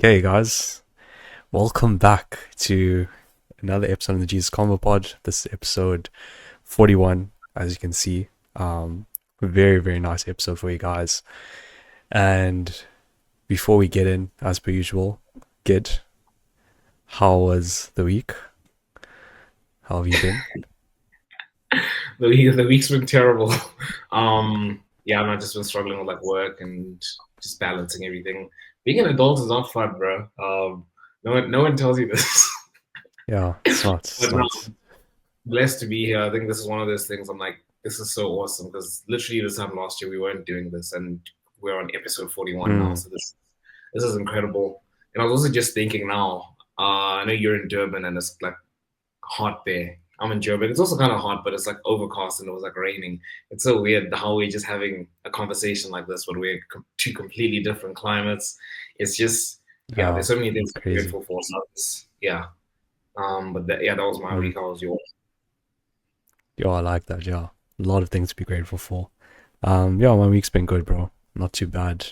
Okay, guys, welcome back to another episode of the Jesus Convo Pod. This is episode 41, as you can see. A very, very nice episode for you guys. And before we get in, as per usual, Gid, how was the week? How have you been? The week's been terrible. Yeah, I've just been struggling with like work and just balancing everything. Being an adult is not fun, bro. No one tells you this. Yeah, it's not. It's But no, not. blessed to be here. I think this is one of those things. I'm like, this is so awesome because literally this time last year we weren't doing this, and we're on episode 41 now. Mm, So this is incredible. And I was also just thinking now. I know you're in Durban and it's like hot there. I'm in Germany. It's also kind of hot, but it's like overcast and it was like raining. It's so weird how we're just having a conversation like this when we're two completely different climates. It's just, yeah, yeah, there's so many things to be crazy. grateful for. So yeah. But yeah, that was my Mm. week. How was yours? Yeah, I like that. Yeah, a lot of things to be grateful for. Yeah, my week's been good, bro. Not too bad.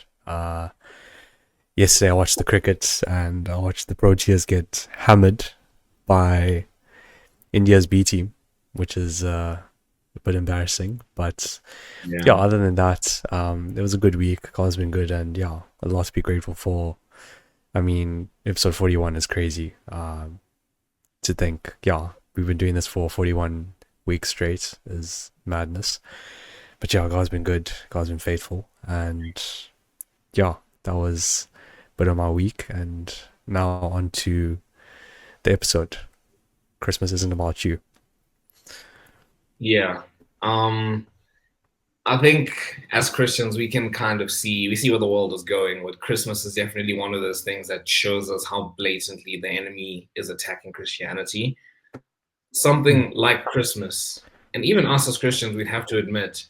Yesterday I watched the cricket and I watched the Proteas get hammered by India's B team, which is a bit embarrassing. But yeah, Yeah. other than that, it was a good week. God's been good, and yeah, a lot to be grateful for. I mean, episode 41 is crazy. To think, yeah, we've been doing this for 41 weeks straight is madness. But yeah, God's been good. God's been faithful, and yeah, that was a bit of my week. And now on to the episode. Christmas isn't about you. Yeah. Um, I think as Christians, we see where the world is going. With Christmas is definitely one of those things that shows us how blatantly the enemy is attacking Christianity. Hmm. Something like Christmas, and even us as Christians, we'd have to admit,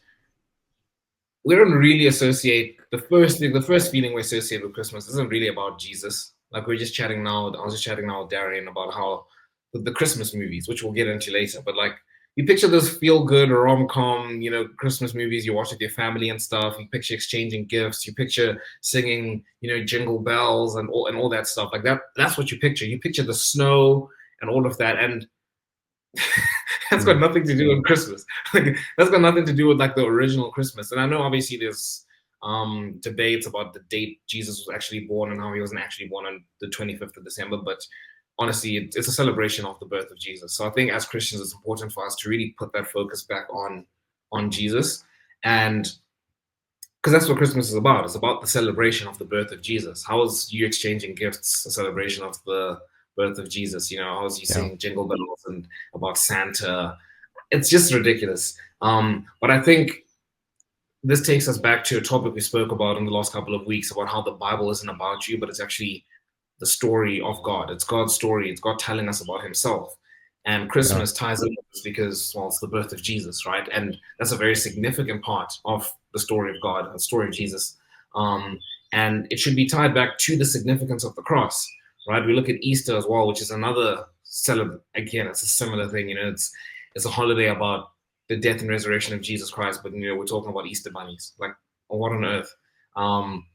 we don't really associate the first feeling we associate with Christmas isn't really about Jesus. Like we're just chatting now. I was just chatting now with Darian about how the Christmas movies, which we'll get into later, but like you picture those feel good rom com, Christmas movies you watch with your family and stuff. You picture exchanging gifts. You picture singing, jingle bells and all that stuff. Like that. That's what you picture. You picture the snow and all of that. And that's got Hmm. nothing to do with Christmas. Like, that's got nothing to do with like the original Christmas. And I know obviously there's debates about the date Jesus was actually born and how he wasn't actually born on the 25th of December, but honestly, it's a celebration of the birth of Jesus. So I think as Christians, it's important for us to really put that focus back on Jesus, and because that's what Christmas is about. It's about the celebration of the birth of Jesus. How is you exchanging gifts a celebration of the birth of Jesus? How is you Yeah. singing jingle bells and about Santa? It's just ridiculous. But I think this takes us back to a topic we spoke about in the last couple of weeks about how the Bible isn't about you, but it's actually the story of God. It's God's story. It's God telling us about Himself. And Yeah. Christmas ties in with this because, well, it's the birth of Jesus, right? And that's a very significant part of the story of God, the story of Jesus. Um, and it should be tied back to the significance of the cross, right? We look at Easter as well, which is another again, it's a similar thing. It's a holiday about the death and resurrection of Jesus Christ, but we're talking about Easter bunnies. Like, what on earth? Um,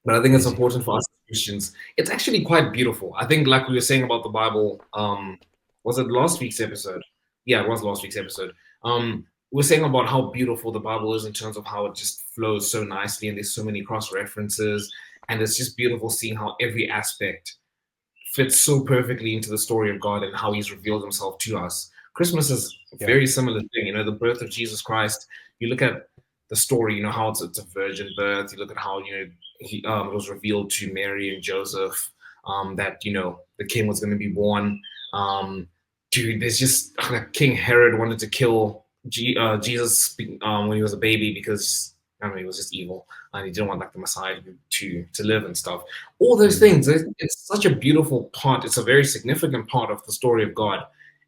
but I think it's Crazy. important for us as Christians. It's actually quite beautiful. I think, like we were saying about the Bible, was it last week's episode? Yeah, it was last week's episode. We are saying about how beautiful the Bible is in terms of how it just flows so nicely and there's so many cross references. And it's just beautiful seeing how every aspect fits so perfectly into the story of God and how He's revealed Himself to us. Christmas is a Yeah. very similar thing. The birth of Jesus Christ. You look at the story. How it's a virgin birth. You look at how it was revealed to Mary and Joseph that the king was going to be born. Dude, there's just like King Herod wanted to kill Jesus when he was a baby because I mean he was just evil and he didn't want like the Messiah to live and stuff. All those Mm. things. It's such a beautiful part. It's a very significant part of the story of God,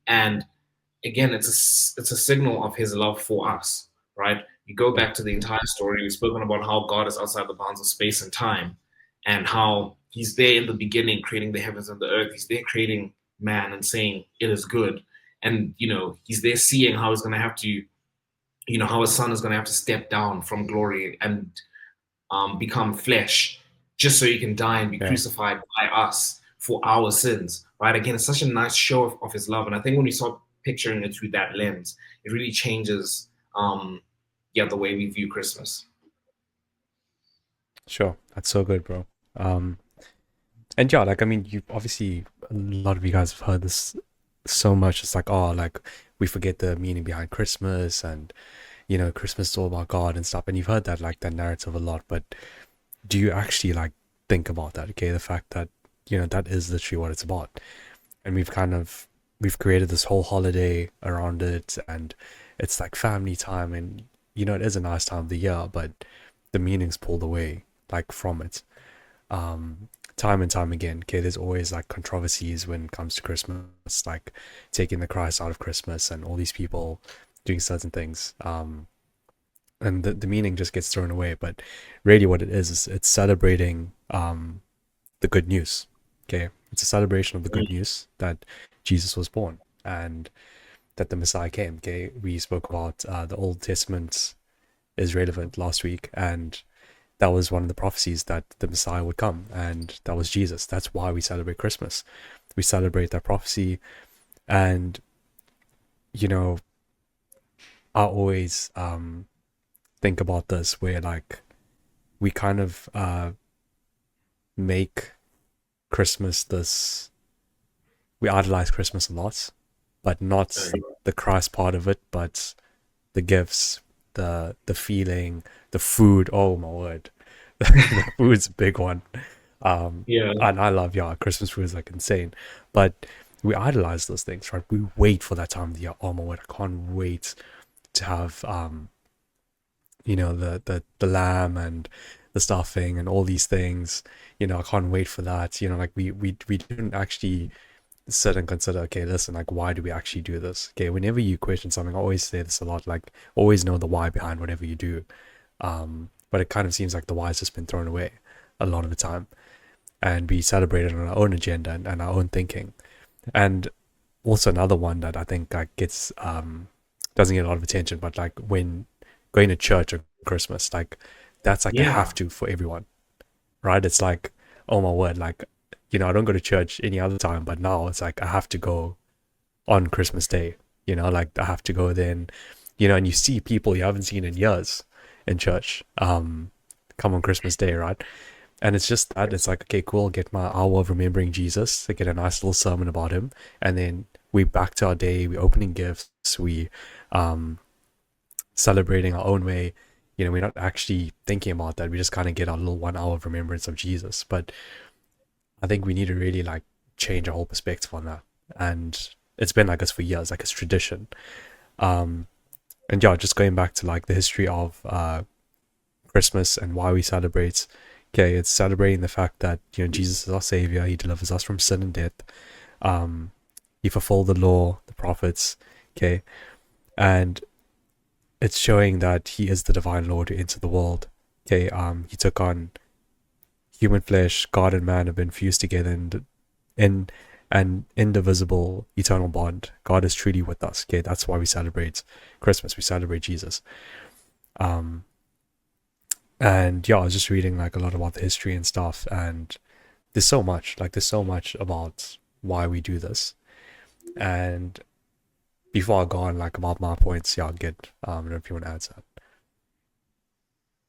and again, it's a signal of His love for us, right? You go Yeah. back to the entire story. We've spoken about how God is outside the bounds of space and time, and how He's there in the beginning, creating the heavens and the earth. He's there creating man and saying it is good, and He's there seeing how He's going to have to, how His Son is going to have to step down from glory and become flesh just so he can die and be Yeah. crucified by us for our sins, right? Again, it's such a nice show of his love. And I think when we start picturing it through that lens, it really changes, the way we view Christmas. Sure. That's so good, bro. Um, and yeah, like I mean, you obviously a lot of you guys have heard this so much. It's like, oh, like we forget the meaning behind Christmas, and Christmas is all about God and stuff. And you've heard that like that narrative a lot, but do you actually like think about that? Okay, the fact that that is literally what it's about, and we've created this whole holiday around it, and it's like family time, and it is a nice time of the year, but the meaning's pulled away like from it. Time and time again. Okay, there's always like controversies when it comes to Christmas, like taking the Christ out of Christmas and all these people doing certain things. And the meaning just gets thrown away. But really, what it is it's celebrating the good news. Okay, it's a celebration of the good news that Jesus was born and that the Messiah came. Okay, we spoke about the Old Testament is relevant last week, and that was one of the prophecies that the Messiah would come, and that was Jesus. That's why we celebrate Christmas. We celebrate that prophecy, and I always think about this where like we kind of make Christmas this we idolize Christmas a lot, but not the Christ part of it, but the gifts, the feeling, the food. Oh my word, the food's a big one. Yeah. And I love Christmas food is like insane, but we idolize those things, right? We wait for that time of the year. Oh my word, I can't wait to have the lamb and the stuffing and all these things. I can't wait for that. Like we didn't actually sit and consider, okay, listen, like why do we actually do this? Okay, whenever you question something, I always say this a lot, like always know the why behind whatever you do. But it kind of seems like the why's just been thrown away a lot of the time, and we celebrate it on our own agenda and our own thinking. And also another one that I think like gets doesn't get a lot of attention, but like when going to church on Christmas, like that's like a Yeah. have to for everyone, right? It's like, oh my word, like I don't go to church any other time, but now it's like I have to go on Christmas Day. Like I have to go then, and you see people you haven't seen in years in church, come on Christmas Day, right? And it's just that it's like, okay, cool, get my hour of remembering Jesus, I get a nice little sermon about him, and then we back to our day, we opening gifts, we um celebrating our own way. We're not actually thinking about that. We just kind of get our little 1 hour of remembrance of Jesus. But I think we need to really like change our whole perspective on that. And it's been like this for years, like it's tradition. Um, and yeah, just going back to like the history of Christmas and why we celebrate. Okay, it's celebrating the fact that Jesus is our savior. He delivers us from sin and death. Um, he fulfilled the law, the prophets. Okay, and it's showing that he is the divine Lord who entered the world. Okay, he took on human flesh. God and man have been fused together in an indivisible eternal bond. God is truly with us. Okay, that's why we celebrate Christmas. We celebrate Jesus. Um, and yeah, I was just reading like a lot about the history and stuff, and there's so much about why we do this. And before I go on like about my points, yeah, good. I don't know if you want to add to that.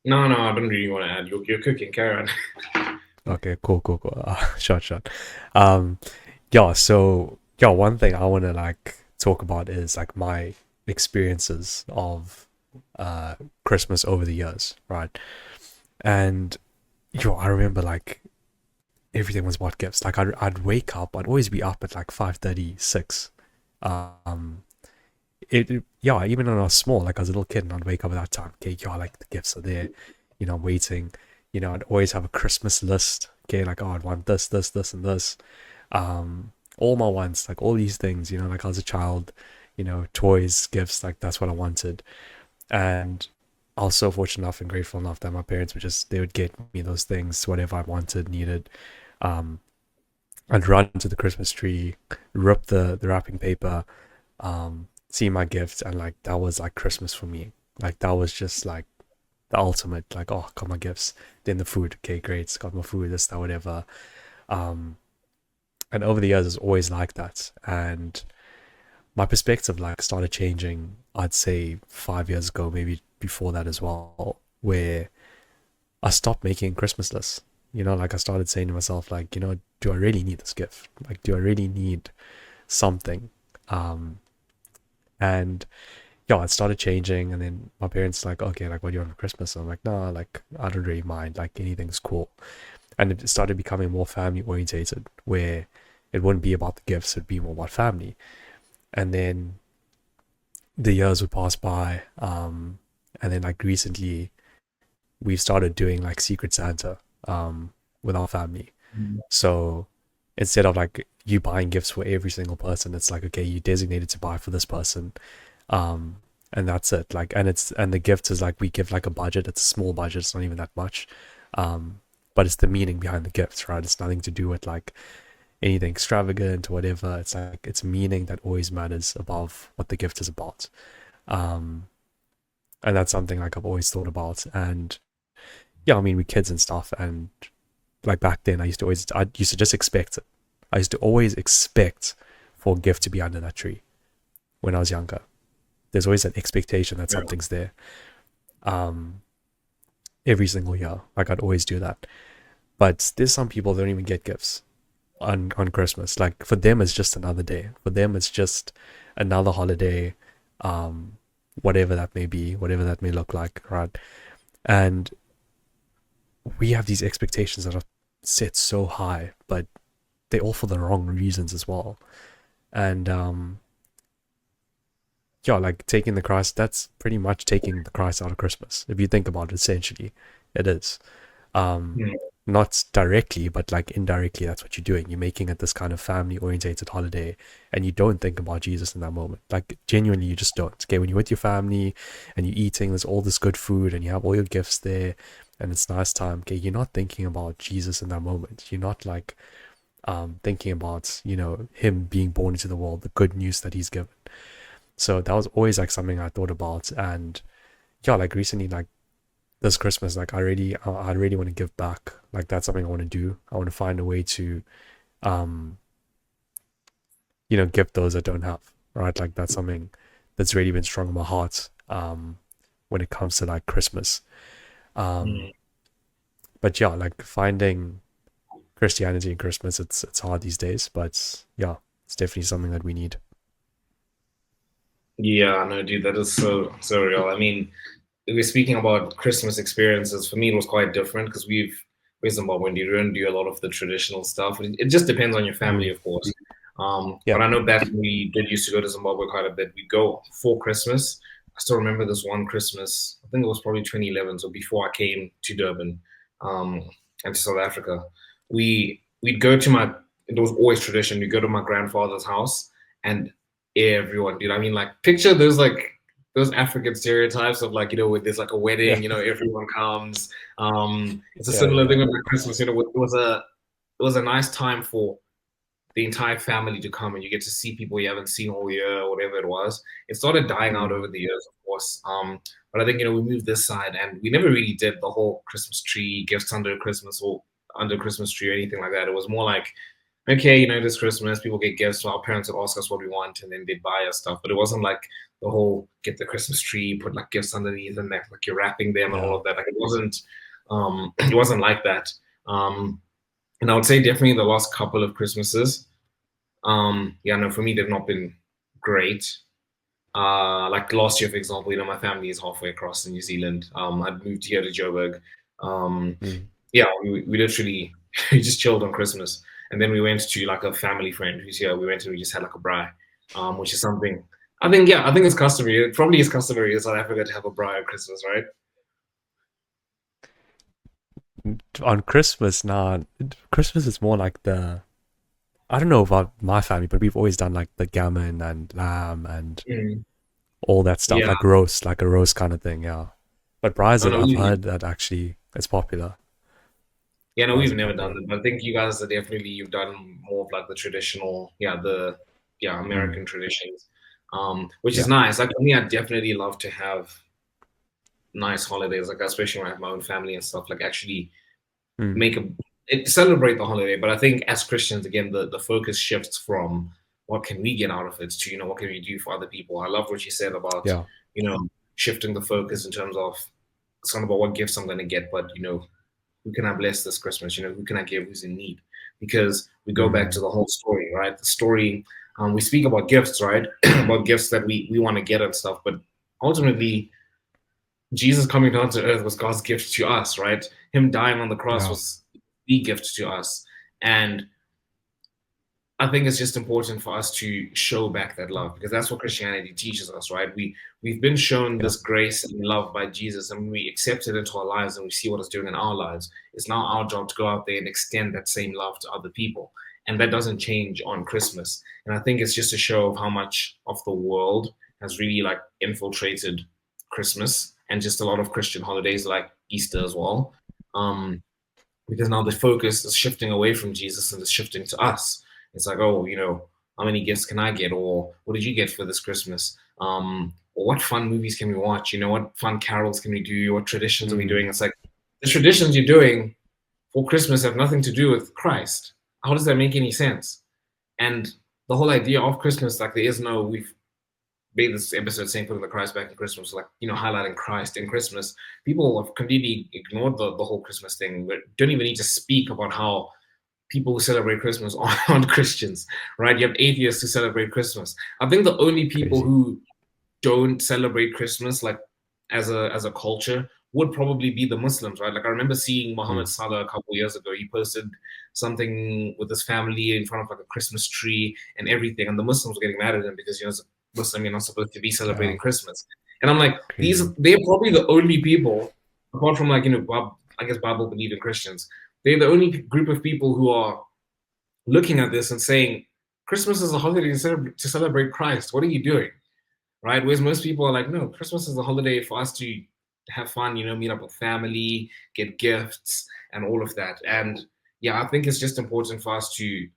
No, no, I don't really want to add. You're cooking, Karen. Okay, cool. Shot. Um, yeah, so yeah, one thing I want to like talk about is like my experiences of Christmas over the years, right? And I remember like everything was about gifts. Like I'd wake up, I'd always be up at like 5:36. Um, yeah, even when I was small, like I was a little kid, and I'd wake up at that time. Okay, yeah, like the gifts are there, I'm waiting. I'd always have a Christmas list. Okay, like, oh, I'd want this, and this. All my wants, like all these things. Like I was a child, toys, gifts, like that's what I wanted. And I was so fortunate enough and grateful enough that my parents they would get me those things, whatever I wanted, needed. Um, I'd run to the Christmas tree, rip the wrapping paper, see my gift, and like that was like Christmas for me. Like that was just like the ultimate, like, oh, got my gifts, then the food, okay, great, got my food, this, that, whatever. Um, and over the years, it's always like that. And my perspective like started changing, I'd say 5 years ago, maybe before that as well, where I stopped making Christmas lists. Like I started saying to myself, like, do I really need this gift? Like, do I really need something? Um, and yeah, it started changing, and then my parents like, okay, like, what do you want for Christmas? And I'm like, no, like, I don't really mind. Like, anything's cool. And it started becoming more family orientated, where it wouldn't be about the gifts; it'd be more about family. And then the years would pass by, and then like recently, we've started doing like Secret Santa, with our family. Mm. So instead of like you buying gifts for every single person, it's like, okay, you designated to buy for this person, um, and that's it. Like, and the gift is like we give like a budget. It's a small budget. It's not even that much, um, but it's the meaning behind the gifts, right? It's nothing to do with like anything extravagant or whatever. It's like it's meaning that always matters above what the gift is about. Um, and that's something like I've always thought about. And yeah, I mean, we kids and stuff, and like back then, I used to just expect it. I used to always expect for a gift to be under that tree when I was younger. There's always an expectation that Yeah. something's there. Um, every single year, like I'd always do that. But there's some people that don't even get gifts on Christmas. Like for them, it's just another day. For them, it's just another holiday, um, whatever that may be, whatever that may look like, right? And we have these expectations that are set so high, but they're all for the wrong reasons as well. And yeah, like taking the Christ, that's pretty much taking the Christ out of Christmas. If you think about it, essentially, it is. Um, Mm. not directly, but like indirectly, that's what you're doing. You're making it this kind of family orientated holiday, and you don't think about Jesus in that moment. Like genuinely, you just don't. Okay, when you're with your family and you're eating, there's all this good food, and you have all your gifts there, and it's nice time. Okay, you're not thinking about Jesus in that moment. You're not like thinking about him being born into the world, the good news that he's given. So that was always like something I thought about. And yeah, like recently, like this Christmas, like I really want to give back. Like that's something I want to do. I want to find a way to um give those that don't have, right? Like that's something that's really been strong in my heart when it comes to like Christmas. um Mm. but yeah, like finding Christianity in Christmas, it's hard these days, but yeah, it's definitely something that we need. Yeah, no, dude, that is so real. I mean, if we're speaking about Christmas experiences, for me it was quite different because we're Zimbabwean, you don't do a lot of the traditional stuff. It just depends on your family, Mm, of course. yeah. But I know back when we did used to go to Zimbabwe quite a bit. We'd go for Christmas. I still remember this one Christmas. I think it was probably 2011, so before I came to Durban, um, and to South Africa. We'd go to my. It was always tradition. We go to my grandfather's house, and everyone, dude. I mean, like picture those African stereotypes of like, when there's like a Yeah. wedding, everyone comes. It's a Yeah, similar yeah, thing with like Christmas. It was a nice time for the entire family to come and you get to see people you haven't seen all year or whatever it was. It started dying out mm, over the years, of course. But I think, we moved this side and we never really did the whole Christmas tree, gifts under Christmas or under Christmas tree or anything like that. It was more like, okay, this Christmas, people get gifts. So our parents would ask us what we want and then they'd buy us stuff. But it wasn't like the whole get the Christmas tree, put like gifts underneath and that, like you're wrapping them and all yeah, of that. Like it wasn't like that. Um, and I would say definitely the last couple of Christmases, yeah, no, for me they've not been great. Like last year, for example, my family is halfway across in New Zealand. I'd moved here to Joburg. Um, mm. yeah, we literally we just chilled on Christmas, and then we went to like a family friend who's here. We went and we just had like a braai, which is something I think. Yeah, I think it's customary. It probably is customary in South Africa to have a braai at Christmas, right? On Christmas now, Christmas is more like the, I don't know about my family, but we've always done like the gammon and lamb and Mm. all that stuff, Yeah, like roast, like a roast kind of thing, yeah. But I Bryson, know. I've heard that actually it's popular. Yeah, no, Bryson we've never done popular. it, but I think you guys are definitely you've done more of like the traditional, Mm, American traditions, which is yeah, nice. Like for me, I definitely love to have nice holidays, like especially when I have my own family and stuff, like actually Mm. make celebrate the holiday. But I think as Christians, again, the focus shifts from what can we get out of it to, what can we do for other people. I love what you said about, Yeah. shifting the focus in terms of it's not about what gifts I'm going to get, but who can I bless this Christmas? Who can I give who's in need? Because we go back to Mm. the whole story, right? The story, we speak about gifts, right? About gifts that we want to get and stuff, but ultimately Jesus coming down to earth was God's gift to us, right? Him dying on the cross Yeah. was the gift to us. And I think it's just important for us to show back that love because that's what Christianity teaches us, right? We've been shown Yeah. this grace and love by Jesus, and when we accept it into our lives and we see what it's doing in our lives, it's now our job to go out there and extend that same love to other people. And that doesn't change on Christmas. And I think it's just a show of how much of the world has really like infiltrated Christmas and just a lot of Christian holidays like Easter as well. Um, because now the focus is shifting away from Jesus and it's shifting to us. It's like, oh, how many gifts can I get, or what did you get for this Christmas? Or what fun movies can we watch? What fun carols can we do? What traditions are we doing? Mm. It's like the traditions you're doing for Christmas have nothing to do with Christ. How does that make any sense? And the whole idea of Christmas, like there is no, we've made this episode saying putting the Christ back in Christmas, like highlighting Christ in Christmas. People have completely ignored the whole Christmas thing. We don't even need to speak about how people who celebrate Christmas aren't Christians, right? You have atheists who celebrate Christmas. I think the only people Crazy. who don't celebrate Christmas like as a culture would probably be the Muslims, right? Like I remember seeing Mohammed Mm. Salah a couple of years ago. He posted something with his family in front of like a Christmas tree and everything, and the Muslims were getting mad at him because as a Muslim you're not supposed to be Yeah. celebrating Christmas. And I'm like, Crazy. they're probably the only people, apart from like I guess Bible believing Christians, they're the only group of people who are looking at this and saying Christmas is a holiday to celebrate Christ. What are you doing? Right? Whereas most people are like, no, Christmas is a holiday for us to have fun, meet up with family, get gifts, and all of that. And yeah, I think it's just important for us to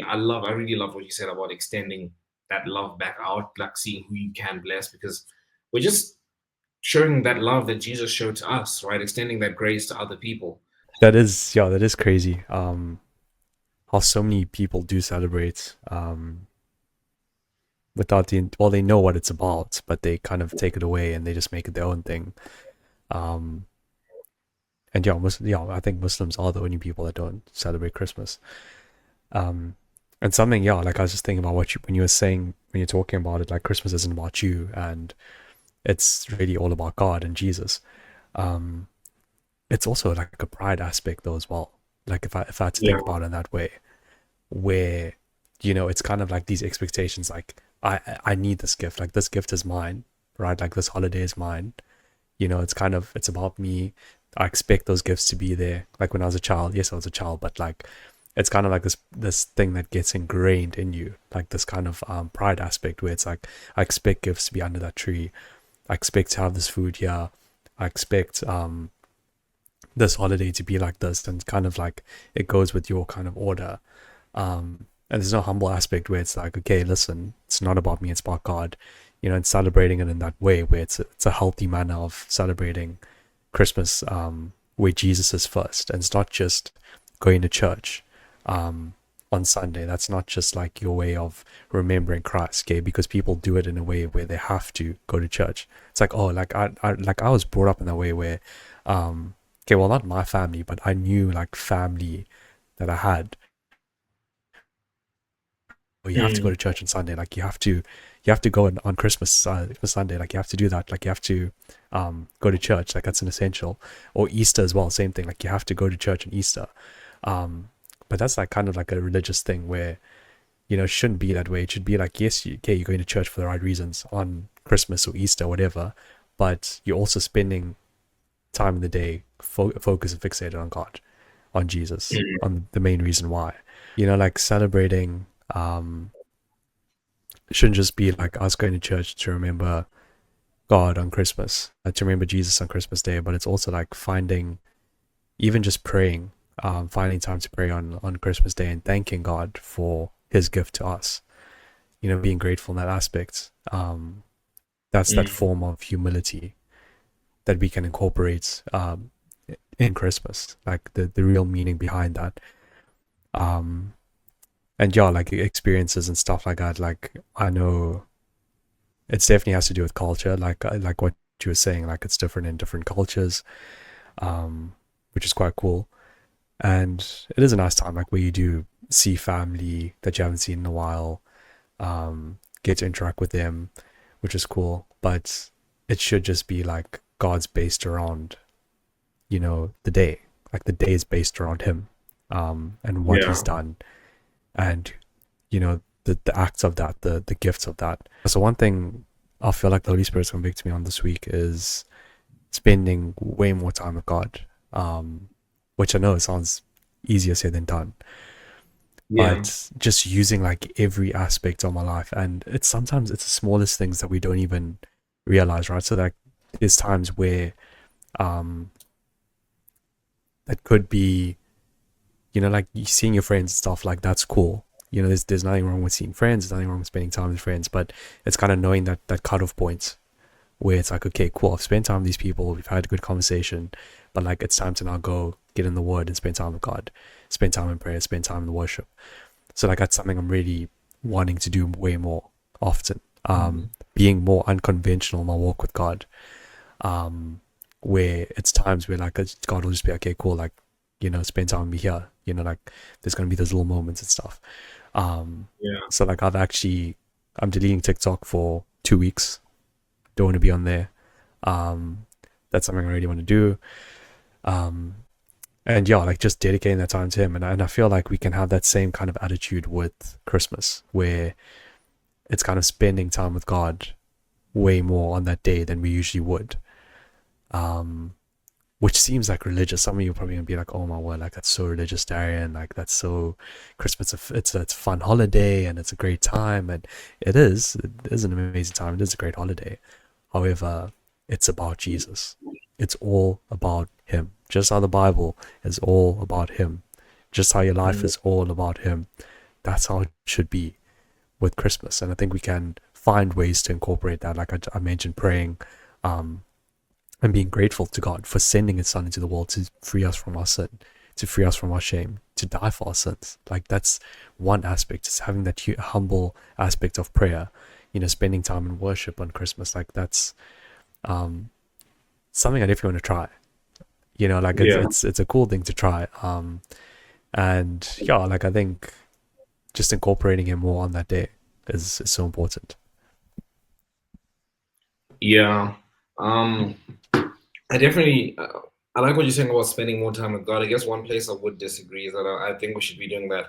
I really love what you said about extending that love back out, like seeing who you can bless, because we're just showing that love that Jesus showed to us, right? Extending that grace to other people. That is crazy. How so many people do celebrate without well, they know what it's about, but they kind of take it away and they just make it their own thing. Um, and I think Muslims are the only people that don't celebrate Christmas. Um, and something, like I was just thinking about when you were saying, when you're talking about it, like Christmas isn't about you and it's really all about God and Jesus. Um, it's also like a pride aspect though as well. Like if I had to Yeah. think about it in that way, where it's kind of like these expectations, like I need this gift, like this gift is mine, right? Like this holiday is mine. It's about me. I expect those gifts to be there. Like when I was a child, yes, I was a child, but like it's kind of like this thing that gets ingrained in you, like this kind of pride aspect where it's like I expect gifts to be under that tree. I expect to have this food here. I expect this holiday to be like this, and kind of like it goes with your kind of order. And there's no humble aspect where it's like, okay, listen, it's not about me, it's about God, and celebrating it in that way where it's a healthy manner of celebrating Christmas, where Jesus is first, and it's not just going to church on Sunday. That's not just like your way of remembering Christ, okay? Because people do it in a way where they have to go to church. It's like, oh, like I was brought up in that way where, okay, well, not my family, but I knew like family that I had. Oh, you have to go Mm. to church on Sunday. Like you have to go on Christmas for Sunday. Like you have to do that. Like you have to go to church. Like that's an essential. Or Easter as well. Same thing. Like you have to go to church on Easter. Um, but that's like kind of like a religious thing where it shouldn't be that way. It should be like, yes, okay, you're going to church for the right reasons on Christmas or Easter, or whatever, but you're also spending time in the day focus and fixated on God, on Jesus, Mm. on the main reason why. Like celebrating shouldn't just be like us going to church to remember God on Christmas, to remember Jesus on Christmas Day, but it's also like finding, even just praying, finding time to pray on Christmas Day and thanking God for His gift to us. Being grateful in that aspect. That's that Mm. form of humility that we can incorporate in Christmas, like the real meaning behind that. Um, and yeah, like experiences and stuff like that. Like I know it definitely has to do with culture, like what you were saying, like it's different in different cultures, which is quite cool. And it is a nice time, like where you do see family that you haven't seen in a while, get to interact with them, which is cool. But it should just be like God's based around, the day. Like the day is based around Him, and what He's Yeah. done, and the acts of that, the gifts of that. So one thing I feel like the Holy Spirit's convicted me on this week is spending way more time with God, which I know it sounds easier said than done, Yeah. but just using like every aspect of my life, and sometimes it's the smallest things that we don't even realize, right? So like there's times where um that could be, like you seeing your friends and stuff, like that's cool. There's nothing wrong with seeing friends, there's nothing wrong with spending time with friends, but it's kind of knowing that cutoff point where it's like, okay, cool, I've spent time with these people, we've had a good conversation, but like it's time to now go get in the word and spend time with God, spend time in prayer, spend time in worship. So like that's something I'm really wanting to do way more often. Mhm. Being more unconventional in my walk with God. Where it's times where like God will just be okay, cool, like spend time with me here. Like there's gonna be those little moments and stuff. Yeah. So like I'm deleting TikTok for 2 weeks. Don't want to be on there. That's something I really want to do. And yeah, like just dedicating that time to Him, and I feel like we can have that same kind of attitude with Christmas, where it's kind of spending time with God way more on that day than we usually would. Um, which seems like religious. Some of you are probably gonna be like, "Oh my word, like that's so religious, Darian. Like that's so Christmas. It's a fun holiday and it's a great time, and it is. It is an amazing time. It is a great holiday. However, it's about Jesus. It's all about Him. Just how the Bible is all about Him. Just how your life Mhm. is all about Him. That's how it should be with Christmas. And I think we can find ways to incorporate that. Like I mentioned, praying, um, and being grateful to God for sending His Son into the world to free us from our sin, to free us from our shame, to die for our sins. Like that's one aspect. It's having that humble aspect of prayer. Spending time in worship on Christmas. Like that's um, something I definitely want to try. Like it's Yeah. it's it's a cool thing to try. And yeah, like I think just incorporating Him more on that day is so important. Yeah. Um, I definitely, I like what you're saying about spending more time with God. I guess one place I would disagree is that I think we should be doing that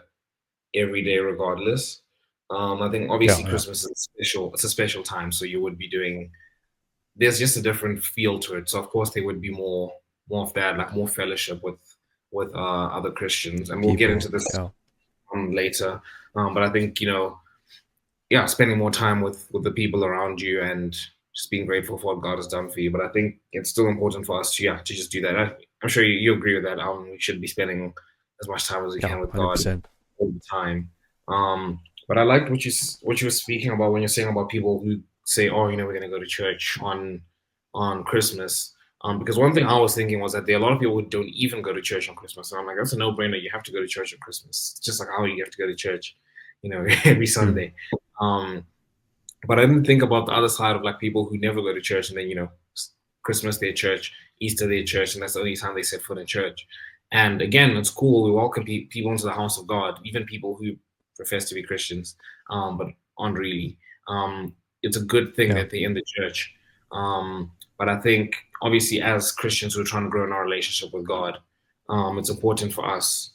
every day, regardless. I think obviously Yeah, yeah, Christmas is special. It's a special time, so you would be doing. There's just a different feel to it. So of course there would be more of that, like more fellowship with other Christians, and we'll get into people. this Yeah, later. But I think yeah, spending more time with the people around you and just being grateful for what God has done for you. But I think it's still important for us to to just do that. I'm sure you agree with that. We should be spending as much time as we yeah, can with God 100%. all the time. But I liked what you were speaking about when you're saying about people who say, "Oh, we're going to go to church on Christmas." Because one thing I was thinking was that there are a lot of people who don't even go to church on Christmas, and I'm like, that's a no-brainer. You have to go to church on Christmas. It's just like how you have to go to church, every Mm. Sunday. Um, but I didn't think about the other side of like people who never go to church and then Christmas their church, Easter their church, and that's the only time they set foot in church. And again, it's cool. We welcome people into the house of God, even people who profess to be Christians, but aren't really. It's a good thing Yeah, that they're in the church. But I think obviously as Christians who are trying to grow in our relationship with God, it's important for us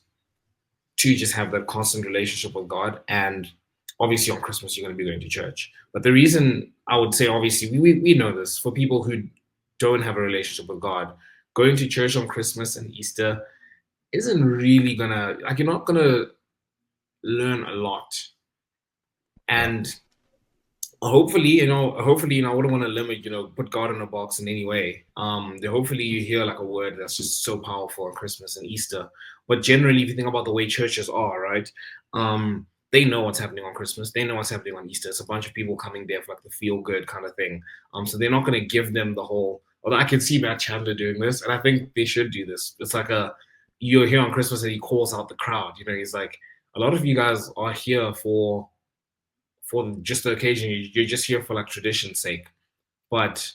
to just have that constant relationship with God. And obviously, on Christmas, you're going to be going to church. But the reason I would say, obviously, we know this for people who don't have a relationship with God, going to church on Christmas and Easter isn't really gonna, like, you're not gonna learn a lot. yeah, And hopefully, I wouldn't want to limit, put God in a box in any way. Hopefully you hear like a word that's just so powerful on Christmas and Easter. But generally, if you think about the way churches are, right? They know what's happening on Christmas. They know what's happening on Easter. It's a bunch of people coming there for like the feel good kind of thing. So they're not going to give them the whole. although I can see Matt Chandler doing this, and I think they should do this. It's like you're here on Christmas and he calls out the crowd. He's like, a lot of you guys are here for just the occasion. You're just here for like tradition's sake, but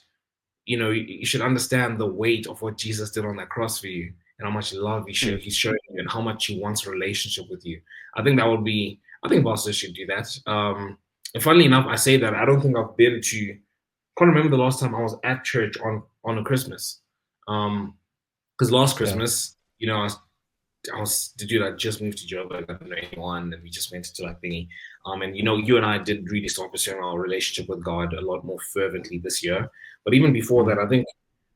you should understand the weight of what Jesus did on that cross for you and how much love he's showing you and how much he wants a relationship with you. I think I think pastors should do that. And funnily enough, I say that I don't think I've been to, can't remember the last time I was at church on a Christmas. Because last Christmas, I was the dude. I just moved to Joburg. I didn't know anyone, and we just went to like thingy. And you and I did really start pursuing our relationship with God a lot more fervently this year. But even before that, I think,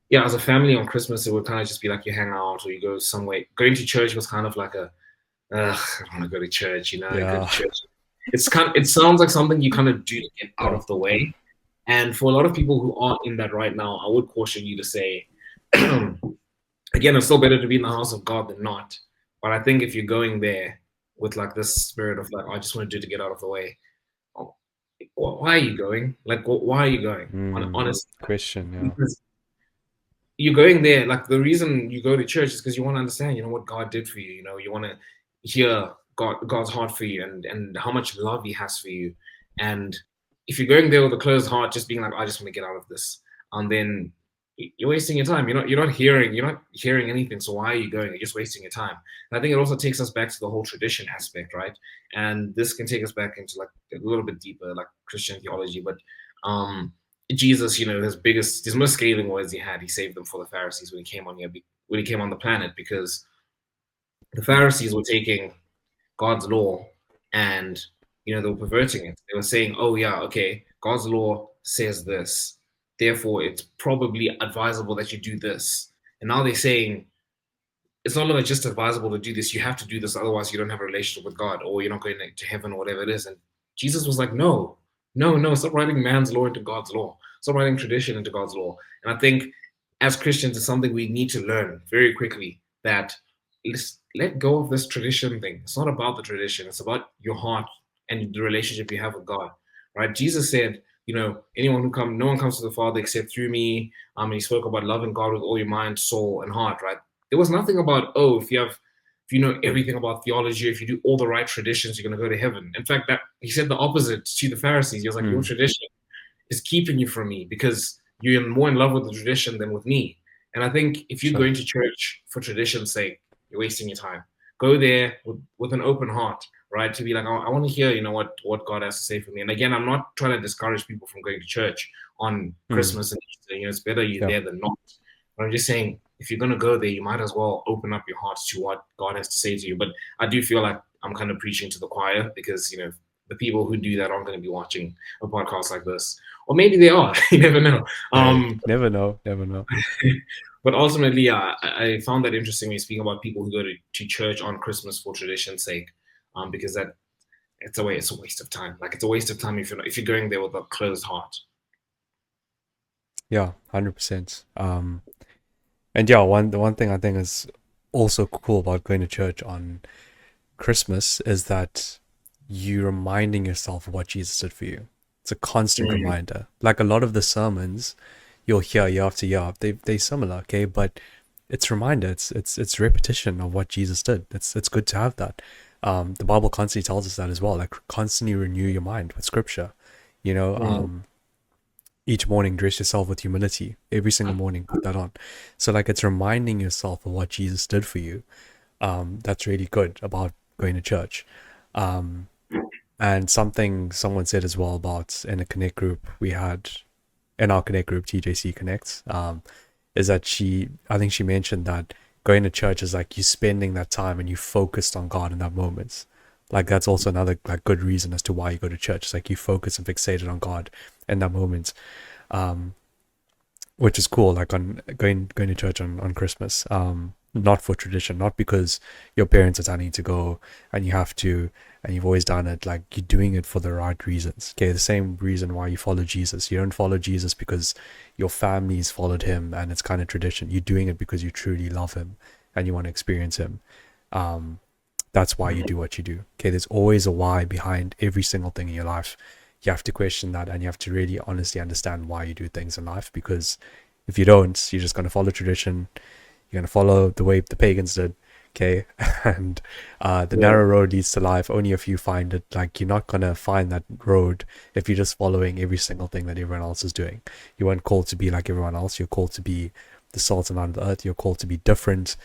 yeah, as a family on Christmas, it would kind of just be like you hang out or you go somewhere. Going to church was kind of like I don't want to go to church. Go to church. It sounds like something you kind of do to get out of the way. And for a lot of people who are in that right now, I would caution you to say, again, it's still better to be in the house of God than not. But I think if you're going there with like this spirit of like, I just want to do to get out of the way, why are you going? Like, why are you going? Honest question, yeah. Because you're going there, like the reason you go to church is because you want to understand, what God did for you. You want to hear God's heart for you and how much love he has for you. And if you're going there with a closed heart, just being like, I just want to get out of this, then you're wasting your time. You're not hearing anything. So why are you going? You're just wasting your time. And I think it also takes us back to the whole tradition aspect, right? And this can take us back into like a little bit deeper, like Christian theology. But Jesus, his most scathing words he saved them for the Pharisees when he came on the planet, because the Pharisees were taking God's law and they were perverting it. They were saying, oh yeah, okay, God's law says this, therefore it's probably advisable that you do this. And now they're saying it's not only just advisable to do this, you have to do this, otherwise you don't have a relationship with God, or you're not going to heaven, or whatever it is. And Jesus was like, no, stop writing man's law into God's law. Stop writing tradition into God's law. And I think as Christians, it's something we need to learn very quickly, that let's let go of this tradition thing. It's not about the tradition. It's about your heart and the relationship you have with God, right? Jesus said, no one comes to the Father except through me. And he spoke about loving God with all your mind, soul, and heart, right? There was nothing about, if you know everything about theology, if you do all the right traditions, you're going to go to heaven. In fact, that he said the opposite to the Pharisees. He was like, your tradition is keeping you from me because you're more in love with the tradition than with me. And I think if you're going to church for tradition's sake, you're wasting your time. Go there with an open heart, right? To be like, I want to hear, what God has to say for me. And again, I'm not trying to discourage people from going to church on Christmas and Easter. It's better you're there than not. But I'm just saying, if you're going to go there, you might as well open up your hearts to what God has to say to you. But I do feel like I'm kind of preaching to the choir, because, the people who do that aren't going to be watching a podcast like this. Or maybe they are. You never know. Never know. But ultimately, I found that interesting when you speak about people who go to church on Christmas for tradition's sake, because it's a waste of time. Like, it's a waste of time if you're going there with a closed heart. Yeah, 100%. And yeah, the one thing I think is also cool about going to church on Christmas is that you're reminding yourself of what Jesus did for you. It's a constant reminder. Like a lot of the sermons you'll hear year after year, they're similar, okay? But it's reminder, it's repetition of what Jesus did. It's good to have that. The Bible constantly tells us that as well. Like, constantly renew your mind with Scripture. Each morning, dress yourself with humility. Every single morning, put that on. So, like, it's reminding yourself of what Jesus did for you. That's really good about going to church. And something someone said as well about in a Connect group we had, in our Connect group, TJC Connect, is that I think she mentioned that going to church is like you spending that time and you focused on God in that moment. Like, that's also another like good reason as to why you go to church. It's like you focus and fixated on God in that moment, which is cool. Like, on going to church on Christmas, not for tradition, not because your parents are telling you to go and you have to, and you've always done it. Like, you're doing it for the right reasons. Okay, the same reason why you follow Jesus. You don't follow Jesus because your family's followed him and it's kind of tradition. You're doing it because you truly love him and you want to experience him. That's why you do what you do. Okay, there's always a why behind every single thing in your life. You have to question that, and you have to really honestly understand why you do things in life, because If you don't, you're just gonna follow tradition. You're gonna follow the way the pagans did. Okay, and the Yeah. narrow road leads to life. Only if you find it. Like you're not gonna find that road if you're just following every single thing that everyone else is doing. You weren't called to be like everyone else. You're called to be the salt and light of the earth. You're called to be different.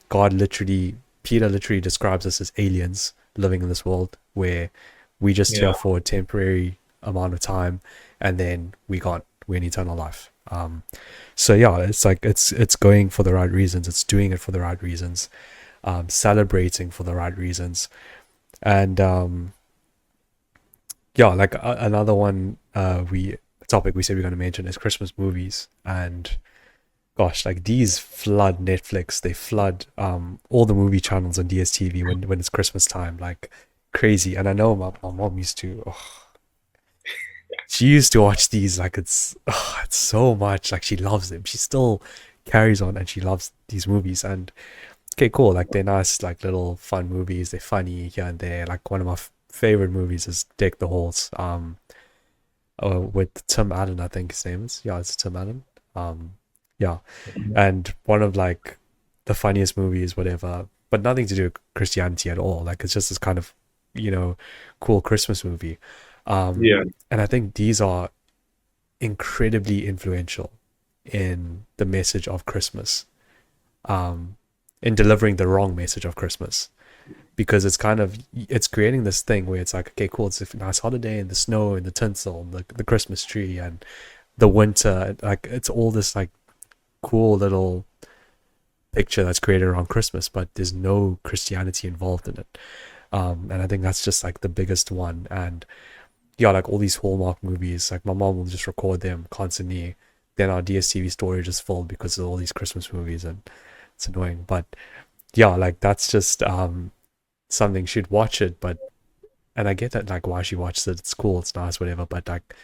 God literally, Peter literally describes us as aliens living in this world where we just Yeah. here for a temporary amount of time, and then we're in eternal life. So yeah, it's like it's going for the right reasons. It's doing it for the right reasons. Celebrating for the right reasons, and yeah, like another one we topic we said we're going to mention is Christmas movies. And gosh, like these flood Netflix, they flood all the movie channels on DSTV when it's Christmas time, like crazy. And I know my mom used to, she used to watch these, like it's so much, like she loves them. She still carries on and she loves these movies. And okay, cool, like they're nice, like little fun movies. They're funny here and there. Like one of my favorite movies is Deck the Halls, with Tim Allen, I think his name is. Yeah, it's Tim Allen. Yeah, and one of like the funniest movies, whatever, but nothing to do with Christianity at all. Like it's just this kind of, you know, cool Christmas movie. Yeah. And I think these are incredibly influential in the message of Christmas, um, in delivering the wrong message of Christmas. Because it's kind of it's creating this thing where it's like, okay, cool, it's a nice holiday and the snow and the tinsel and the Christmas tree and the winter, like it's all this like cool little picture that's created around Christmas, but there's no Christianity involved in it. And I think that's just like the biggest one. And yeah, like all these Hallmark movies, like my mom will just record them constantly. Then our DSTV storage is full because of all these Christmas movies, and it's annoying. But yeah, like that's just something she'd watch it, but and I get that like why she watches it. It's cool, it's nice, whatever. But like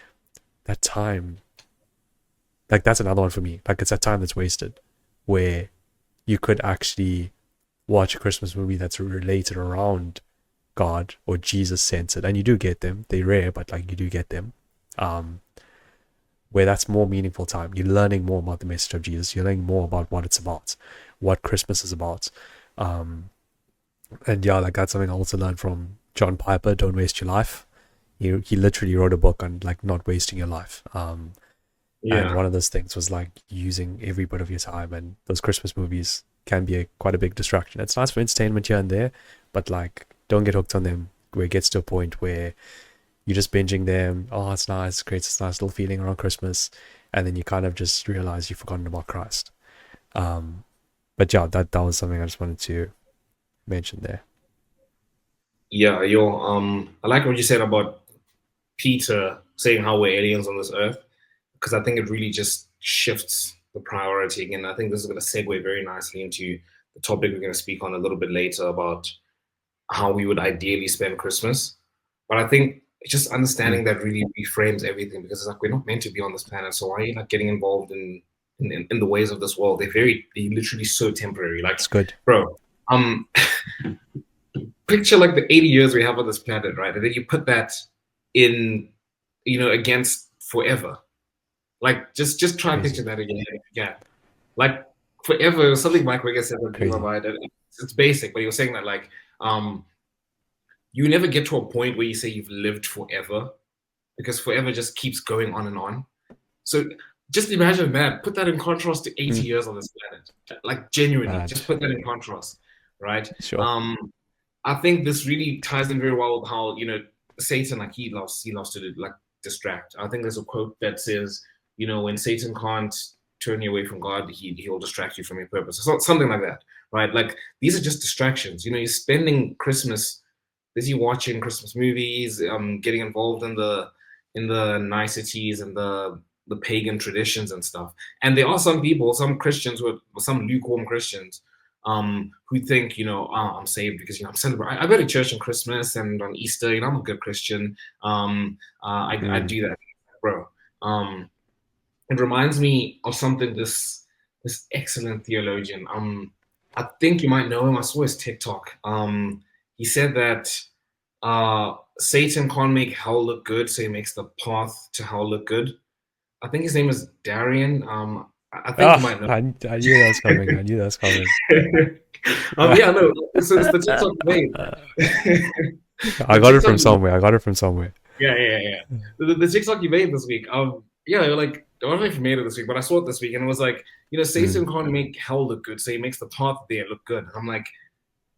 that time, like that's another one for me. Like it's that time that's wasted, where you could actually watch a Christmas movie that's related around God or Jesus centered, and you do get them. They're rare, but like you do get them. Um, where that's more meaningful time. You're learning more about the message of Jesus. You're learning more about what it's about, what Christmas is about. Um, and yeah, like that's something I also learned from John Piper. Don't waste your life. He literally wrote a book on like not wasting your life. And Yeah. one of those things was like using every bit of your time. And those Christmas movies can be quite a big distraction. It's nice for entertainment here and there, but like don't get hooked on them where it gets to a point where you're just binging them. Oh, it's nice, creates this nice little feeling around Christmas, and then you kind of just realize you've forgotten about Christ. Um, but yeah, that was something I just wanted to mention there. Yeah. Yo, I like what you said about Peter saying how we're aliens on this earth, because I think it really just shifts the priority again. I think this is going to segue very nicely into the topic we're going to speak on a little bit later about how we would ideally spend Christmas. But I think it's just Mm, understanding that really reframes everything, because it's like we're not meant to be on this planet. So why are you not getting involved in the ways of this world? They're literally so temporary. Like, it's good. bro, um, picture like the 80 years we have on this planet, right? And then you put that in, against forever. Like just try and picture Crazy, that again. Yeah. Like forever, something Mike Wiggins said that blew my crazy. mind. And it's basic, but he was saying that like um you never get to a point where you say you've lived forever, because forever just keeps going on and on. So just imagine that. Put that in contrast to 80 Mm, years on this planet. Like genuinely, mad. just put that in contrast, right? Sure. Um, I think this really ties in very well with how Satan, like he loves to like distract. I think there's a quote that says, when Satan can't turn you away from God, he'll distract you from your purpose. So something like that, right? Like these are just distractions. You're spending Christmas busy watching Christmas movies, getting involved in the niceties and the pagan traditions and stuff. And there are some people, some Christians, some lukewarm Christians, who think, oh, I'm saved because I'm celebrating. I go to church on Christmas and on Easter. I'm a good Christian. I Mm, do that, bro. Um, it reminds me of something this excellent theologian. I think you might know him. I saw his TikTok. He said that Satan can't make hell look good, so he makes the path to hell look good. I think his name is Darian. I think you Ah, might know. I knew that was coming. I knew that was coming. Yeah, no. So it's the TikTok vein. I The got it TikTok, from somewhere. I got it from somewhere. yeah. The TikTok you made this week. Yeah, like I don't know if you made it this week, but I saw it this week, and it was like, Mm, Satan can't make hell look good, so he makes the path there look good. And I'm like,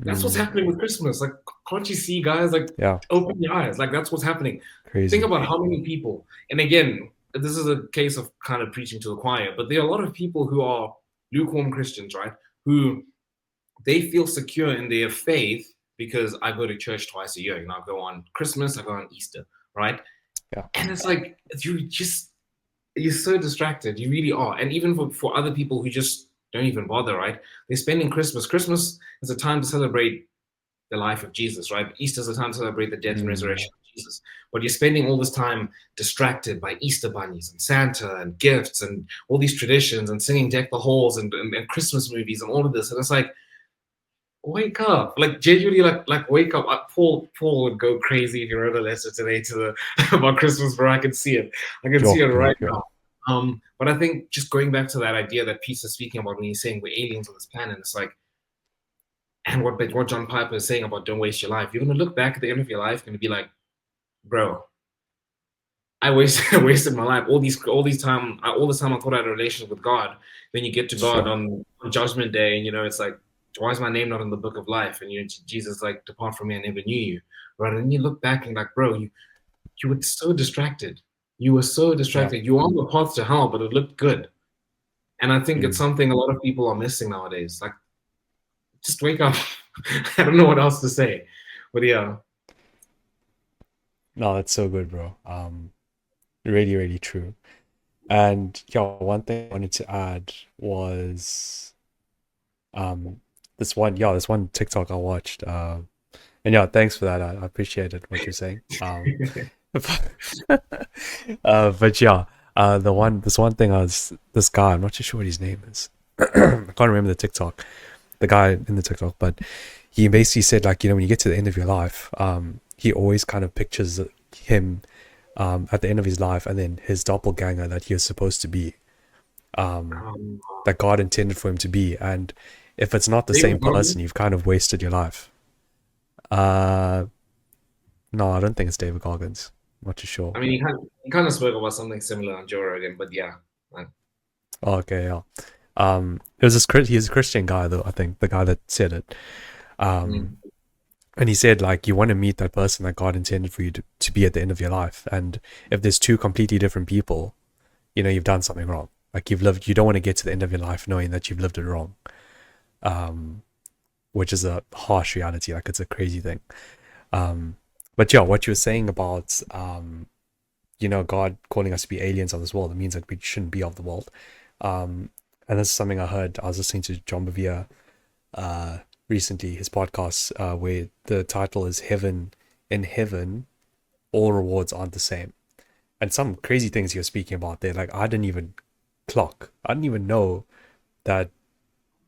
that's what's mm, happening with Christmas. Like, can't you see, guys? Like, yeah, open your eyes. Like, that's what's happening. Think crazy. about how many people, and again, this is a case of kind of preaching to the choir, but there are a lot of people who are lukewarm Christians, right? Who they feel secure in their faith because I go to church twice a year. I go on Christmas, I go on Easter, right? Yeah. And it's like you're so distracted. You really are. And even for other people who just don't even bother, right? They're spending Christmas. Christmas is a time to celebrate the life of Jesus, right? Easter is a time to celebrate the death and Mm, resurrection of Jesus. But you're spending all this time distracted by Easter bunnies and Santa and gifts and all these traditions and singing Deck the Halls and Christmas movies and all of this. And it's like, wake up, like genuinely, like wake up. Paul would go crazy if you wrote a letter today to the about Christmas, bro. I can see it yo, right yo. now. But I think just going back to that idea that Peter's speaking about when he's saying we're aliens on this planet, it's like, and what John Piper is saying about don't waste your life. You're gonna look back at the end of your life and be like, bro, I wasted wasted my life. All this time I thought I had a relationship with God. Then you get to God Sure. on Judgment Day, and it's like, why is my name not in the book of life? And Jesus like, depart from me, I never knew you. Right? And then you look back and like, bro, you were so distracted. You were so Yeah. distracted. You were on the path to hell, but it looked good. And I think it's Mm. something a lot of people are missing nowadays. Like, just wake up. I don't know what else to say, but yeah. No, that's so good, bro. Really, really true. And yeah, one thing I wanted to add was um this one TikTok I watched. And yeah, thanks for that. I appreciated what you're saying. But yeah, this one thing this guy, I'm not too sure what his name is. I can't remember the TikTok, the guy in the TikTok, but he basically said like, when you get to the end of your life, he always kind of pictures him at the end of his life and then his doppelganger that he was supposed to be, Um, that God intended for him to be. And if it's not the same David person, Goggins. you've kind of wasted your life. Uh, no, I don't think it's David Goggins. I'm not too sure. I mean, he kind of spoke about something similar on Joe Rogan, but yeah. Like, Oh, okay, yeah. It was he's a Christian guy though, I think, the guy that said it. Um, mm, and he said like you want to meet that person that God intended for you to be at the end of your life. And if there's two completely different people, you've done something wrong. Like you don't want to get to the end of your life knowing that you've lived it wrong. Um, which is a harsh reality. Like it's a crazy thing. Um, but yeah, what you were saying about God calling us to be aliens of this world, it means that we shouldn't be of the world. And this is something I heard. I was listening to John Bevere recently, his podcast, where the title is "Heaven in Heaven, All Rewards Aren't the Same," and some crazy things he was speaking about there. Like I didn't even clock. I didn't even know that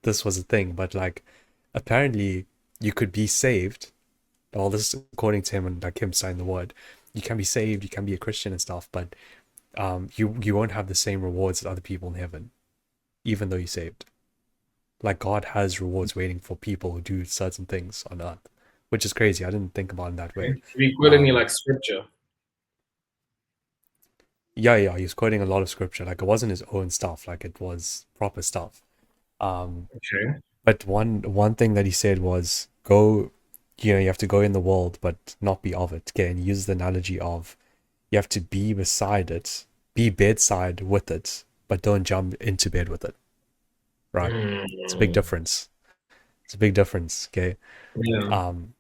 this was a thing. But like, apparently, you could be saved. All this is according to him and like him saying the word. You can be saved. You can be a Christian and stuff, but you won't have the same rewards as other people in heaven, even though you're saved. Like God has rewards waiting for people who do certain things on earth, which is crazy. I didn't think about it in that way. we put any Um, like scripture. yeah, he was quoting a lot of scripture. Like it wasn't his own stuff. Like it was proper stuff. Um, Okay. but one thing that he said was go. You have to go in the world, but not be of it. Okay, and he used the analogy of you have to be beside it, be bedside with it, but don't jump into bed with it. Right? It's a big Mm, difference. It's a big difference. Okay. yeah. Um,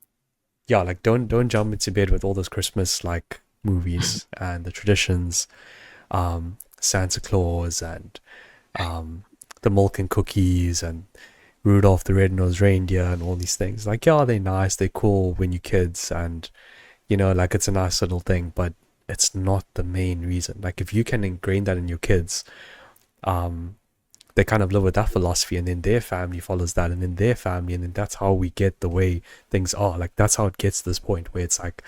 yeah, like don't jump into bed with all those Christmas like movies and the traditions, Santa Claus and the milk and cookies and Rudolph the Red-Nosed Reindeer and all these things. Like, yeah, they're nice, they're cool when you're kids, and like it's a nice little thing, but it's not the main reason. Like, if you can ingrain that in your kids, um, they kind of live with that philosophy, and then their family follows that, and then their family, and then that's how we get the way things are. Like, that's how it gets to this point where it's like,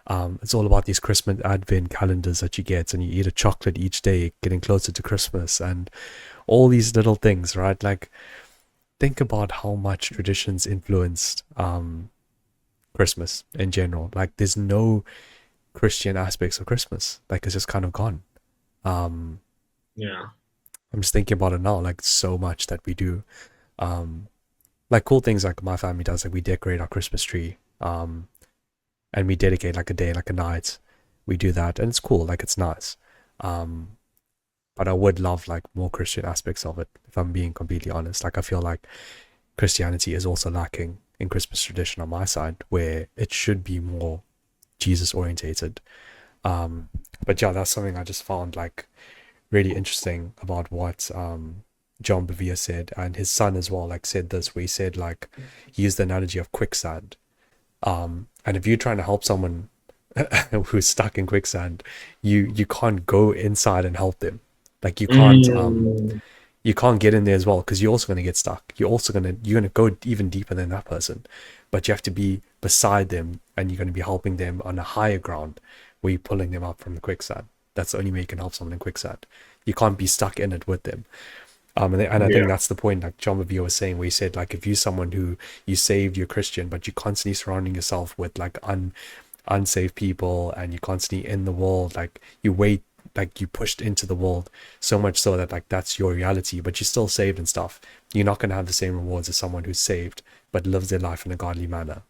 It's all about these Christmas advent calendars that you get, and you eat a chocolate each day, getting closer to Christmas, and all these little things, right? Like, think about how much traditions influenced Christmas in general. Like, there's no Christian aspects of Christmas. Like, it's just kind of gone. Um, Yeah. I'm just thinking about it now. Like, so much that we do. Um, like cool things like my family does. Like, we decorate our Christmas tree. And we dedicate like a day, like a night. We do that, and it's cool. Like, it's nice. Um, but I would love like more Christian aspects of it. If I'm being completely honest, like I feel like Christianity is also lacking in Christmas tradition on my side, where it should be more Jesus orientated. Um, but yeah, that's something I just found like really interesting about what John Bevere said, and his son as well. Like said this, where he said like he used the analogy of quicksand. And if you're trying to help someone who's stuck in quicksand, you can't go inside and help them. Like Mm, you can't get in there as well because you're also going to get stuck. You're going to go even deeper than that person, but you have to be beside them, and you're going to be helping them on a higher ground where you're pulling them up from the quicksand. That's the only way you can help someone in quicksand. You can't be stuck in it with them. And I think yeah. that's the point, like John Bevere was saying, where he said, like, if you're someone who you saved, you're Christian, but you're constantly surrounding yourself with like unsaved people, and you're constantly in the world, like you wait, like you pushed into the world so much so that like that's your reality, but you're still saved and stuff. You're not going to have the same rewards as someone who's saved but lives their life in a godly manner.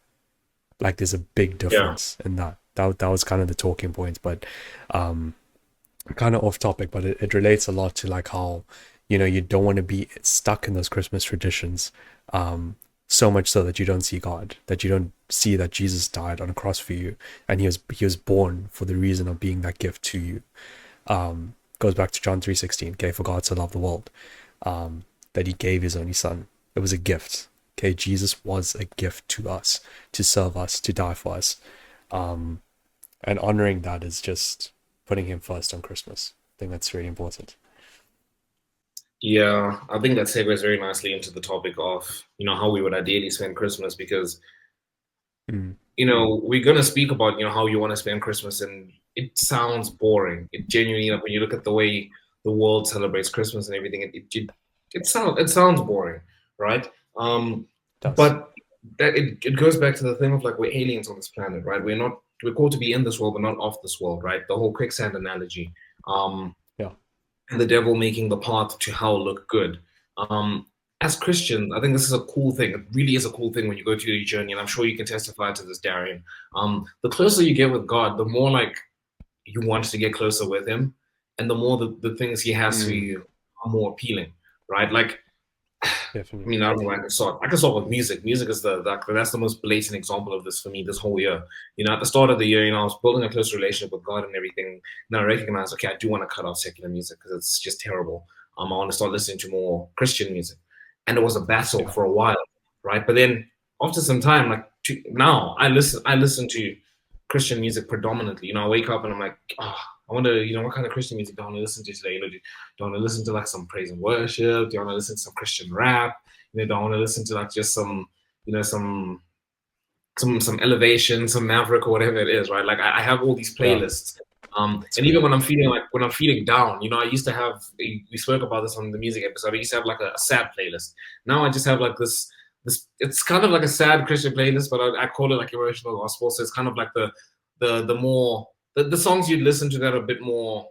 Like, there's a big Yeah. difference in that. That was kind of the talking points, but um kind of off topic, but it relates a lot to like how, you don't want to be stuck in those Christmas traditions, so much so that you don't see God, that you don't see that Jesus died on a cross for you, and he was born for the reason of being that gift to you. Goes back to John 3:16. Okay, for God to love the world, that he gave his only son. It was a gift. Okay, Jesus was a gift to us, to serve us, to die for us. And honoring that is just putting him first on Christmas. I think that's really important. Yeah, I think that segues very nicely into the topic of, how we would ideally spend Christmas because, Mm, we're gonna speak about, how you want to spend Christmas, and it sounds boring. It genuinely, like when you look at the way the world celebrates Christmas and everything, it sounds boring, right? does. But it goes back to the thing of like we're aliens on this planet, right? We're called to be in this world, but not of this world, right? The whole quicksand analogy. Um, Yeah. and the devil making the path to hell look good. Um, as Christians, I think this is a cool thing. It really is a cool thing when you go through your journey, and I'm sure you can testify to this, Darian. The closer you get with God, the more like you want to get closer with Him, and the more the things He has for Mm, you are more appealing, right? Like I definitely. mean, I don't know where I can start. I can start with music. Music is that's the most blatant example of this for me this whole year. At the start of the year, I was building a close relationship with God and everything. And I recognized, okay, I do want to cut out secular music because it's just terrible. I want to start listening to more Christian music, and it was a battle Yeah. for a while, right? But then after some time, like now, I listen to Christian music predominantly. I wake up and I'm like, I wonder, what kind of Christian music do I want to listen to today? Do I want to listen to like some praise and worship? Do I want to listen to some Christian rap? Don't want to listen to like just some, you know, some elevation, some maverick or whatever it is, right? Like I have all these Yeah. playlists. It's And even great. when I'm feeling down, I used to have we spoke about this on the music episode. I used to have like a sad playlist. Now I just have like this it's kind of like a sad Christian playlist, but I call it like emotional gospel. So it's kind of like the more the songs you'd listen to that are a bit more,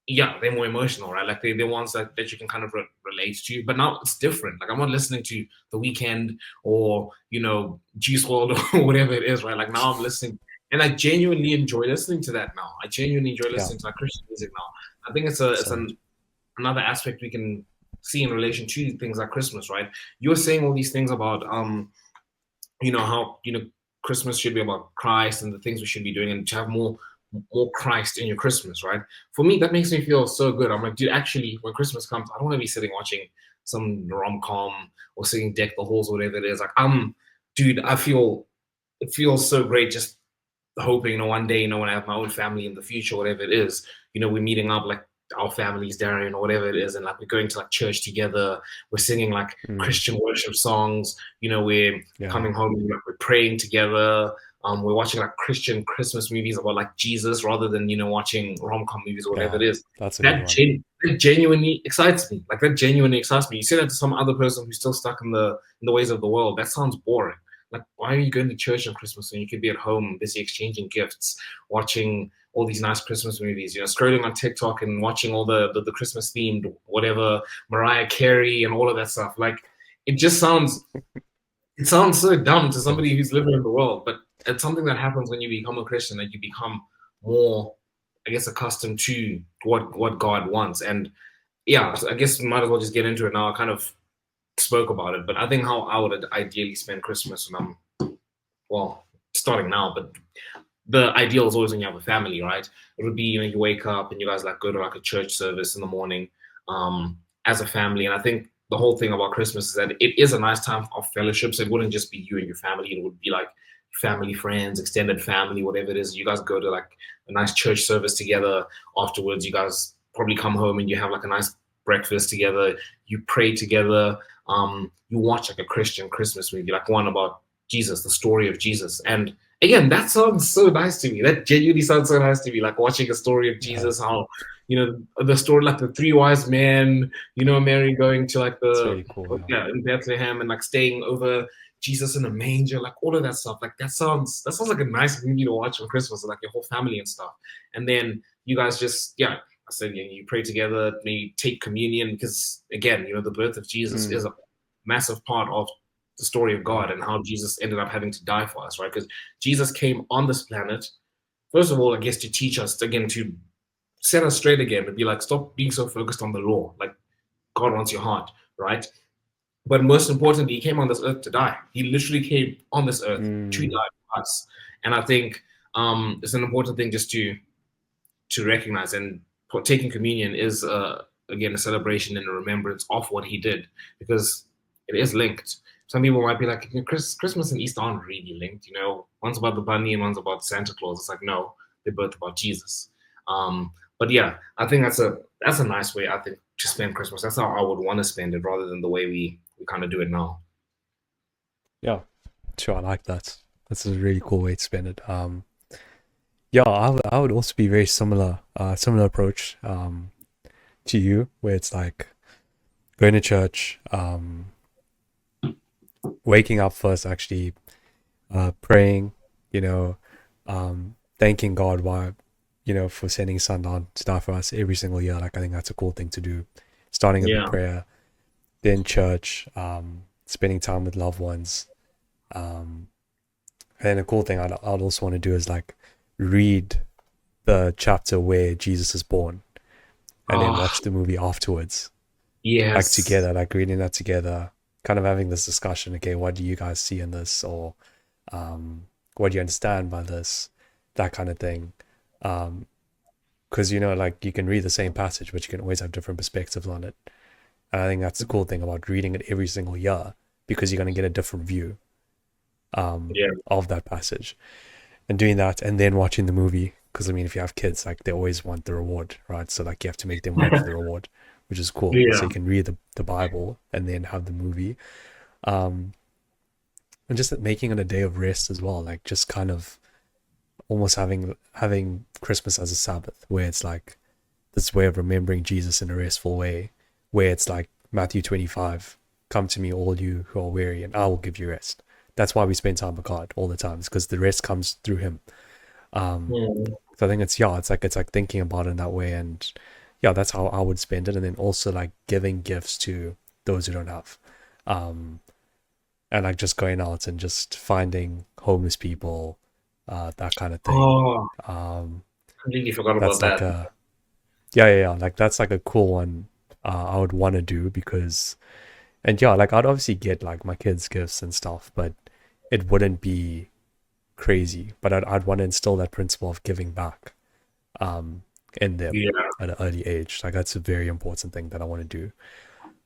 yeah, they're more emotional, right? Like they're ones that you can kind of relate to. But now it's different. Like I'm not listening to The Weekend or Juice WRLD or whatever it is, right? Like now I'm listening, and I genuinely enjoy listening to that now. I genuinely enjoy Yeah. listening to like Christian music now. I think it's So good. another aspect we can see in relation to things like Christmas, right? You're saying all these things about how Christmas should be about Christ and the things we should be doing, and to have more Christ in your Christmas, right? For me, that makes me feel so good. I'm like, dude, actually, when Christmas comes, I don't want to be sitting watching some rom com or singing Deck the Halls or whatever it is. Like, dude, it feels so great just hoping, one day, when I have my own family in the future, whatever it is, we're meeting up like our families, Darian, or whatever it is, and like we're going to like church together. We're singing like Mm, Christian worship songs. We're yeah. coming home, we're praying together. We're watching like Christian Christmas movies about like Jesus rather than watching rom-com movies or whatever Yeah, it is. that's a good That, one. that genuinely excites me. Like that genuinely excites me. You say that to some other person who's still stuck in the ways of the world. That sounds boring. Like, why are you going to church on Christmas when you could be at home busy exchanging gifts, watching all these nice Christmas movies, scrolling on TikTok and watching all the Christmas themed whatever, Mariah Carey and all of that stuff. Like, it just sounds so dumb to somebody who's living in the world, but it's something that happens when you become a Christian, that you become more, I guess, accustomed to what God wants. And yeah, so I guess we might as well just get into it now. I kind of spoke about it, but I think how I would ideally spend Christmas when well, starting now, but the ideal is always when you have a family, right? It would be, you wake up and you guys like go to like a church service in the morning, as a family. And I think the whole thing about Christmas is that it is a nice time of fellowship. So it wouldn't just be you and your family. It would be like family, friends, extended family, whatever it is. You guys go to like a nice church service together. Afterwards, you guys probably come home and you have like a nice breakfast together. You pray together. You watch like a Christian Christmas movie, like one about Jesus, the story of Jesus. And again, that sounds so nice to me. That genuinely sounds so nice to me. Like watching a story of Yeah, Jesus, how the story, like the three wise men, Mary going to like it's the really cool. Yeah. in Bethlehem and like staying over Jesus in a manger, like all of that stuff. Like that sounds like a nice movie to watch on Christmas, like your whole family and stuff. And then you guys just I said you pray together, maybe take communion because again, the birth of Jesus is Mm, a massive part of the story of yeah. God and how Jesus ended up having to die for us, right? Because Jesus came on this planet, first of all, I guess to teach us again, to set us straight again, and be like, stop being so focused on the law. Like, God wants your heart, right? But most importantly, he came on this earth to die. He literally came on this earth to Mm, die for us. And I think it's an important thing just to recognize. And taking communion is again a celebration and a remembrance of what he did, because it is linked. Some people might be like, Christmas and Easter aren't really linked. One's about the bunny and one's about Santa Claus. It's like, no, they're both about Jesus. But yeah, I think that's a nice way, I think, to spend Christmas. That's how I would want to spend it, rather than the way we kind of do it now. yeah, sure. I like that. That's a really cool way to spend it. Yeah, I would also be very similar approach to you, where it's like going to church, waking up first, actually, praying, you know, thanking God why, for sending His Son down to die for us every single year. Like I think that's a cool thing to do. Starting it with Yeah. prayer, then church, spending time with loved ones. And then a cool thing I'd also want to do is like read the chapter where Jesus is born and then Oh, watch the movie afterwards, like yes. together, like reading that together, kind of having this discussion. Okay, what do you guys see in this, or what do you understand by this, that kind of thing. Because like you can read the same passage, but you can always have different perspectives on it. And I think that's the cool thing about reading it every single year, because you're going to get a different view Yeah. of that passage, and doing that and then watching the movie. Because I mean, if you have kids, like they always want the reward, right? So like you have to make them wait for the reward, which is cool. So Yeah. you can read the Bible and then have the movie. Um, and just making it a day of rest as well, like just kind of almost having Christmas as a Sabbath, where it's like this way of remembering Jesus in a restful way, where it's like Matthew 25, come to me all you who are weary and I will give you rest. That's why we spend time with God all the time, because the rest comes through Him. Mm. So I think it's like thinking about it in that way. And yeah, that's how I would spend it. And then also like giving gifts to those who don't have, um and like just going out and just finding homeless people, that kind of thing. Oh, um completely forgot about that's like that. a yeah, like that's like a cool one. I would want to do, because and yeah, like I'd obviously get like my kids gifts and stuff, but it wouldn't be crazy. But I'd want to instill that principle of giving back um in them Yeah. at an early age. Like that's a very important thing that I want to do.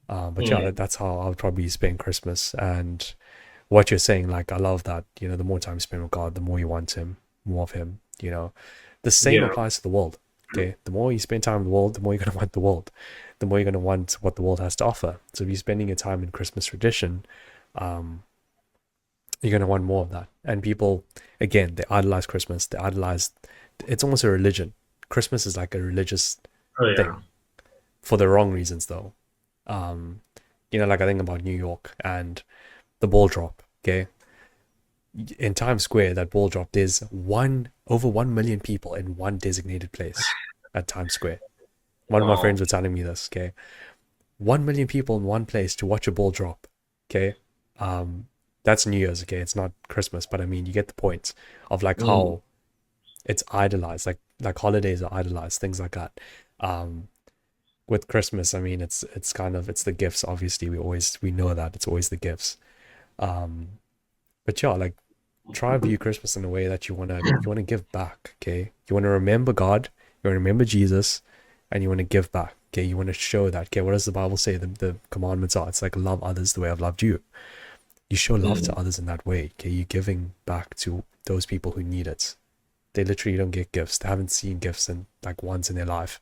But yeah, Mm. that's how I would probably spend Christmas. And what you're saying, like I love that, the more time you spend with God, the more you want Him, more of Him. The same Yeah. applies to the world. Okay, the more you spend time with the world, the more you're gonna want the world, the more you're gonna want what the world has to offer. So if you're spending your time in Christmas tradition, um you're going to want more of that. And people, again, they idolize Christmas. They idolize, it's almost a religion. Christmas is like a religious Oh yeah. thing for the wrong reasons, though. Um, like I think about New York and the ball drop. Okay, in Times Square, that ball drop, there's over 1 million people in one designated place at Times Square. One of my Wow. friends were telling me this. Okay, 1 million people in one place to watch a ball drop. Okay, um, that's New Year's. Okay, it's not Christmas, but I mean, you get the point of like Mm. how it's idolized, like holidays are idolized, things like that. Um, with Christmas, I mean, it's kind of it's the gifts. Obviously, we know that it's always the gifts. Um, but yeah, like try and view Christmas in a way that you wanna give back. Okay, you want to remember God, you want to remember Jesus, and you want to give back. Okay, you want to show that. Okay, what does the Bible say? The commandments are. It's like love others the way I've loved you. You show love Mm. to others in that way. Okay, you're giving back to those people who need it. They literally don't get gifts. They haven't seen gifts in like once in their life,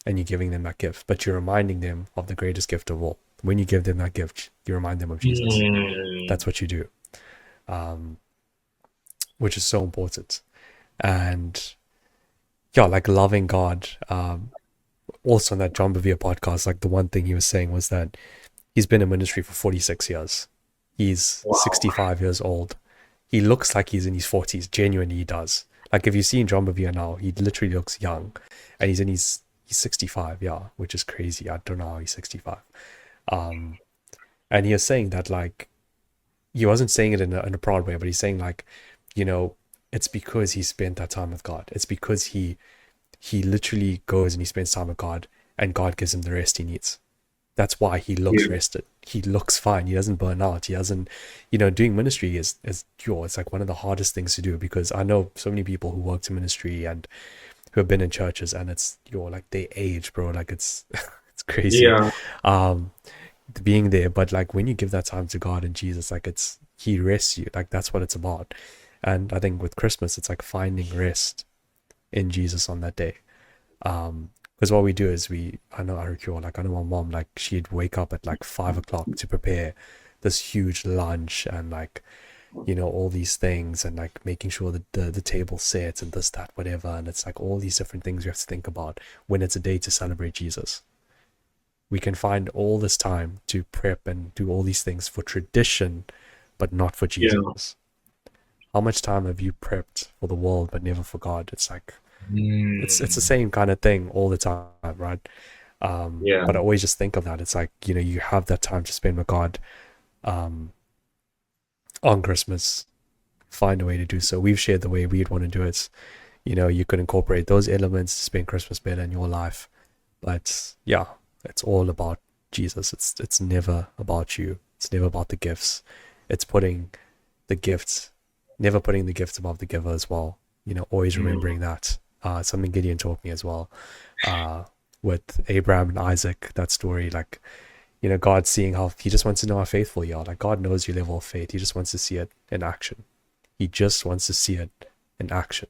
and you're giving them that gift. But you're reminding them of the greatest gift of all. When you give them that gift, you remind them of Jesus. Mm. That's what you do, um, which is so important. And yeah, like loving God. Also, on that John Bevere podcast, like the one thing he was saying was that he's been in ministry for 46 years. He's Wow. 65 years old. He looks like he's in his 40s. Genuinely, he does. Like if you see John Bevere now, he literally looks young, and he's 65. Yeah, which is crazy. I don't know how he's 65. Um, and he was saying that like he wasn't saying it in a proud way, but he's saying like, you know, it's because he spent that time with God. It's because he literally goes and he spends time with God, and God gives him the rest he needs. That's why he looks Yeah. rested. He looks fine. He doesn't burn out. He doesn't, doing ministry it's like one of the hardest things to do, because I know so many people who worked in ministry and who have been in churches, and it's like they age, bro. Like it's it's crazy. Yeah. Um, being there, but like when you give that time to God and Jesus, like he rests you. Like that's what it's about. And I think with Christmas, it's like finding rest in Jesus on that day. Because what we do is I know I know my mom, like she'd wake up at like 5 o'clock to prepare this huge lunch, and like, all these things, and like making sure that the table sets and this, that, whatever. And it's like all these different things we have to think about when it's a day to celebrate Jesus. We can find all this time to prep and do all these things for tradition, but not for Yeah. Jesus. How much time have you prepped for the world but never for God? It's like it's the Mm. same kind of thing all the time, right? Yeah. But I always just think of that. It's like, you have that time to spend with God um, on Christmas. Find a way to do so. We've shared the way we'd want to do it. You could incorporate those elements to spend Christmas better in your life. But yeah, it's all about Jesus. It's never about you. It's never about the gifts. It's the gifts, never putting the gifts above the giver as well. Always Mm. remembering that. Something Gideon taught me as well. Uh, with Abraham and Isaac, that story, like, God seeing how he just wants to know how faithful you are. Like God knows your level of faith. He just wants to see it in action. He just wants to see it in action.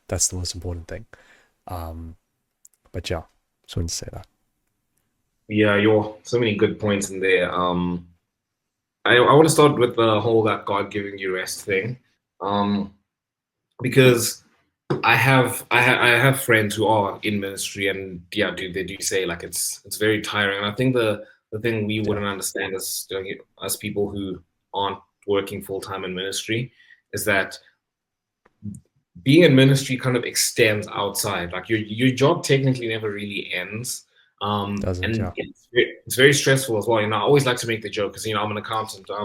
That's the most important thing. Um, but yeah, just wanted to say that. Yeah, you're so many good points in there. I want to start with the whole that God giving you rest thing. Um, because I have friends who are in ministry, and yeah, dude, they do say like it's very tiring. And I think the thing we Yeah, wouldn't understand as people who aren't working full time in ministry is that being in ministry kind of extends outside. Like your job technically never really ends. doesn't, And yeah. it's very stressful as well. I always like to make the joke because I'm an accountant. We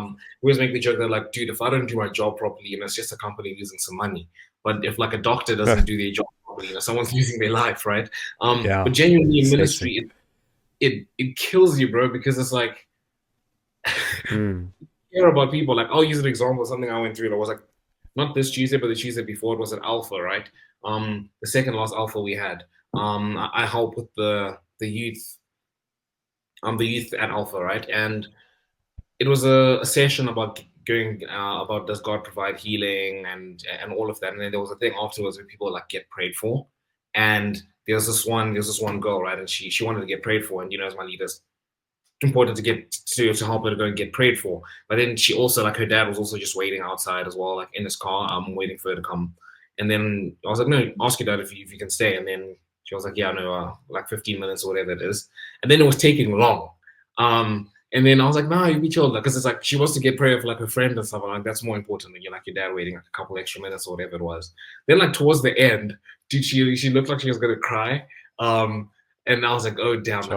always make the joke that like, dude, if I don't do my job properly, it's just a company losing some money. But if like a doctor doesn't do their job properly, someone's losing their life, right? Yeah, But genuinely in it's so sick. ministry, it kills you, bro, because it's like Mm, care about people. Like I'll use an example of something I went through. That was like not this Tuesday, but the Tuesday before. It was at Alpha, right? The second last Alpha we had. I help with the youth. The youth at Alpha, right? And it was a session about going about does God provide healing and all of that. And then there was a thing afterwards where people like get prayed for. And there's this one girl, right? And she wanted to get prayed for, and as my leaders important to get to help her to go and get prayed for. But then she also, like, her dad was also just waiting outside as well, like in his car, waiting for her to come. And then I was like, no, ask your dad if you can stay. And then she was like, yeah, no, like 15 minutes or whatever it is. And then it was taking long. And then I was like, nah, you be chill, because it's like she wants to get prayer for like her friend and stuff. I'm like, that's more important than you like your dad waiting like a couple extra minutes or whatever it was. Then like towards the end, dude, she looked like she was gonna cry. And I was like, oh damn, like,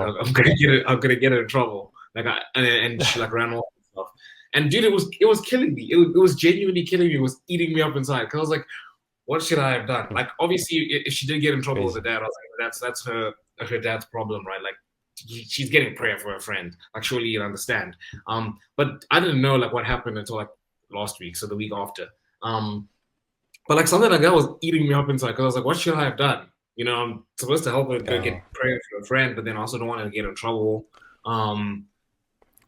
Sure. I'm gonna get her in trouble. Like and she like ran off and stuff. And dude, it was killing me. It was genuinely killing me. It was eating me up inside. Cause I was like, what should I have done? Like obviously, if she did get in trouble with her Crazy. dad, I was like, that's her dad's problem, right? Like she's getting prayer for her friend. Like surely you'll understand. But I didn't know like what happened until like last week, so the week after. But like something like that was eating me up inside because I was like, what should I have done? You know, I'm supposed to help her go Yeah. get prayer for a friend, but then I also don't want to get in trouble. Um,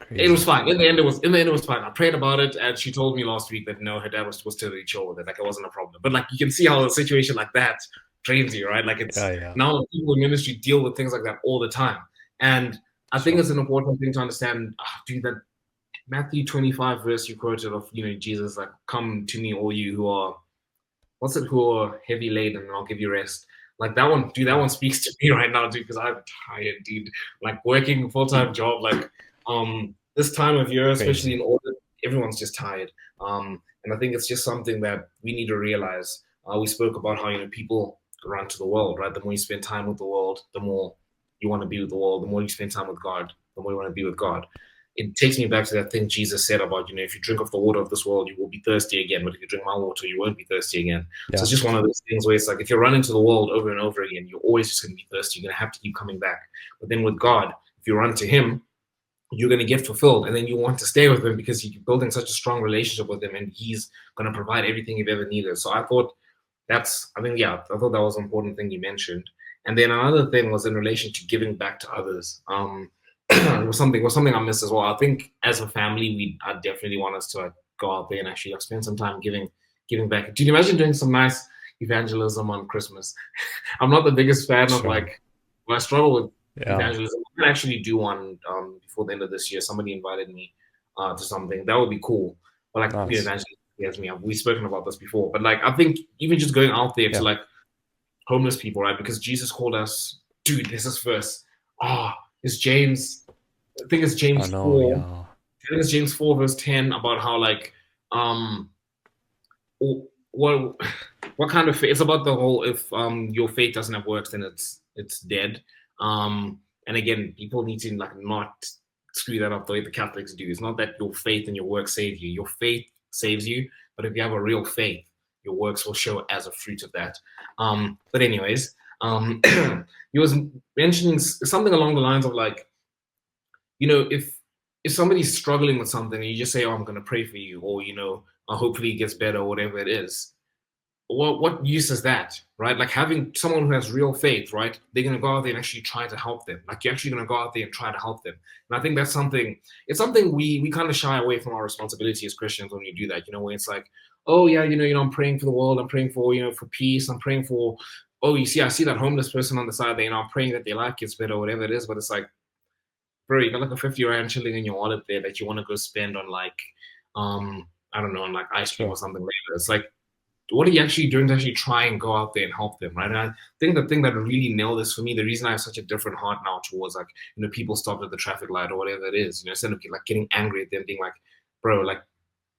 it was Crazy. fine. In the end, it was fine. I prayed about it, and she told me last week that no, her dad was totally chill with it. Like it wasn't a problem. But like you can see how a situation like that drains you, right? Like it's Yeah. Yeah. now people in ministry deal with things like that all the time, and I think Sure. it's an important thing to understand. Dude, that Matthew 25 verse you quoted of Jesus like, come to me, all you who are what's it, who are heavy laden, and I'll give you rest. Like that one, dude, that Yeah. one speaks to me right now, dude, because I'm tired, dude. Like working a full-time job, like this time of year, especially in Crazy. audit, everyone's just tired. And I think it's just something that we need to realize. We spoke about how people run to the world, right? The more you spend time with the world, the more you want to be with the world. The more you spend time with God, the more you want to be with God. It takes me back to that thing Jesus said about, if you drink of the water of this world, you will be thirsty again. But if you drink my water, you won't be thirsty again. So Yeah. it's just one of those things where it's like if you're running to the world over and over again, you're always just going to be thirsty. You're going to have to keep coming back. But then with God, if you run to Him, you're going to get fulfilled, and then you want to stay with Him because you're building such a strong relationship with Him, and He's going to provide everything you've ever needed. So I thought I thought that was an important thing you mentioned. And then another thing was in relation to giving back to others. It was something I missed as well. I think as a family, I definitely want us to go out there and actually spend some time giving back. Can you imagine doing some nice evangelism on Christmas? I'm not the biggest fan of Sure. like, I struggle with Yeah. evangelism. I can actually do one before the end of this year. Somebody invited me to something that would be cool. But like Nice. evangelism scares me. We've spoken about this before. But like I think even just going out there to Yeah. like homeless people, right? Because Jesus called us, dude. This is verse. Ah, is James. I think it's I James know. 4. Yeah. I think it's James 4 verse 10 about how like um what what kind of faith, it's about the whole, if your faith doesn't have works, then it's dead. And again, people need to like not screw that up the way the Catholics do. It's not that your faith and your works save you. Your faith saves you, but if you have a real faith, your works will show as a fruit of that. But anyways, he was mentioning something along the lines of like, if somebody's struggling with something and you just say, oh, I'm going to pray for you, or hopefully it gets better, or whatever it is, what use is that, right? Like having someone who has real faith, right? They're going to go out there and actually try to help them. Like you're actually going to go out there and try to help them. And I think that's something. It's something we kind of shy away from our responsibility as Christians when you do that. Where it's like, oh yeah, I'm praying for the world. I'm praying for for peace. I'm praying for. Oh, I see that homeless person on the side there. I'm praying that their life gets better, or whatever it is. But it's like, bro, you got like a 50 rand chilling in your wallet there that you want to go spend on like, I don't know, on like ice cream or Sure. something later. It's like, what are you actually doing to actually try and go out there and help them, right? And I think the thing that really nailed this for me, the reason I have such a different heart now towards like, people stopped at the traffic light or whatever it is, instead of like getting angry at them, being like, bro, like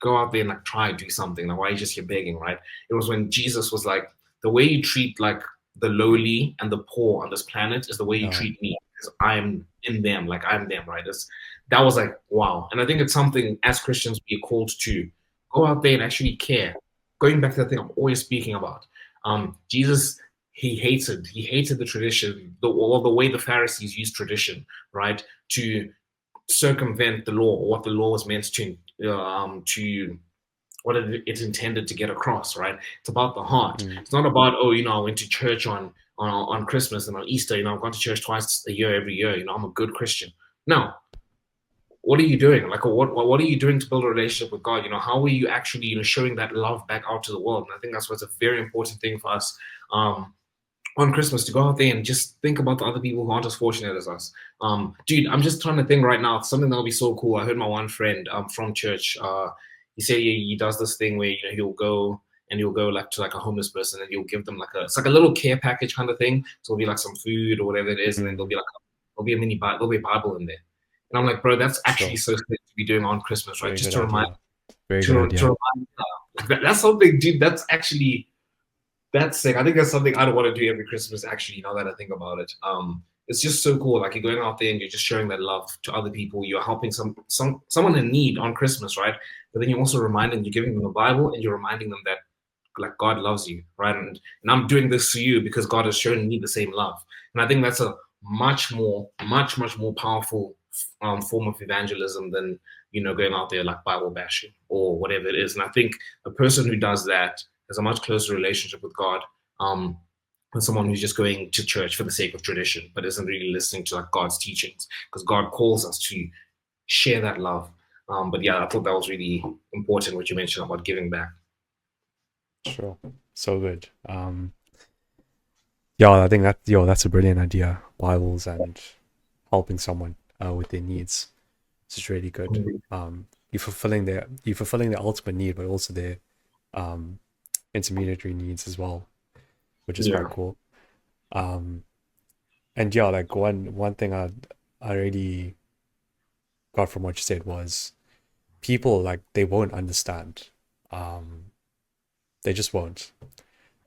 go out there and like try and do something. Like why are you just here begging, right? It was when Jesus was like, the way you treat like the lowly and the poor on this planet is the way you Yeah. treat me, because I'm in them, like I'm them, right? That was like wow. And I think it's something as Christians we are called to go out there and actually care. Going back to the thing I'm always speaking about, Jesus, he hated the tradition, or the way the Pharisees used tradition, right, to circumvent the law, or what the law was meant to what it's intended to get across, right? It's about the heart. Mm. It's not about, oh, I went to church on Christmas and on Easter. I've gone to church twice a year, every year. I'm a good Christian. No, what are you doing? Like, what are you doing to build a relationship with God? How are you actually showing that love back out to the world? And I think that's what's a very important thing for us. on Christmas to go out there and just think about the other people who aren't as fortunate as us. Dude, I'm just trying to think right now something that'll be so cool. I heard my one friend from church. He said he does this thing where he'll go like to like a homeless person and he'll give them like it's like a little care package kind of thing. So it'll be like some food or whatever it is, and then Mm, there'll be a there'll be a Bible in there. And I'm like, bro, that's actually sure. so sick to be doing on Christmas, right? Very Just good to remind idea. Very good to idea. remind like that's something, dude. That's sick. I think that's something I'd want to do every Christmas, actually, now that I think about it. It's just so cool. Like you're going out there and you're just showing that love to other people. You're helping someone in need on Christmas, right? But then you're also you're giving them the Bible and you're reminding them that like God loves you, right? And I'm doing this to you because God has shown me the same love. And I think that's a much more powerful form of evangelism than going out there like Bible bashing or whatever it is. And I think a person who does that has a much closer relationship with God than someone who's just going to church for the sake of tradition, but isn't really listening to like God's teachings, because God calls us to share that love. But yeah, I thought that was really important what you mentioned about giving back. Sure. So good. Yeah, I think that's a brilliant idea. Bibles and helping someone with their needs. This is really good. Mhm. You're fulfilling their ultimate need, but also their um intermediary needs as well, which is quite Yeah, cool. Um, and yeah, like one thing I really got from what you said was people like they won't understand. Um, they just won't.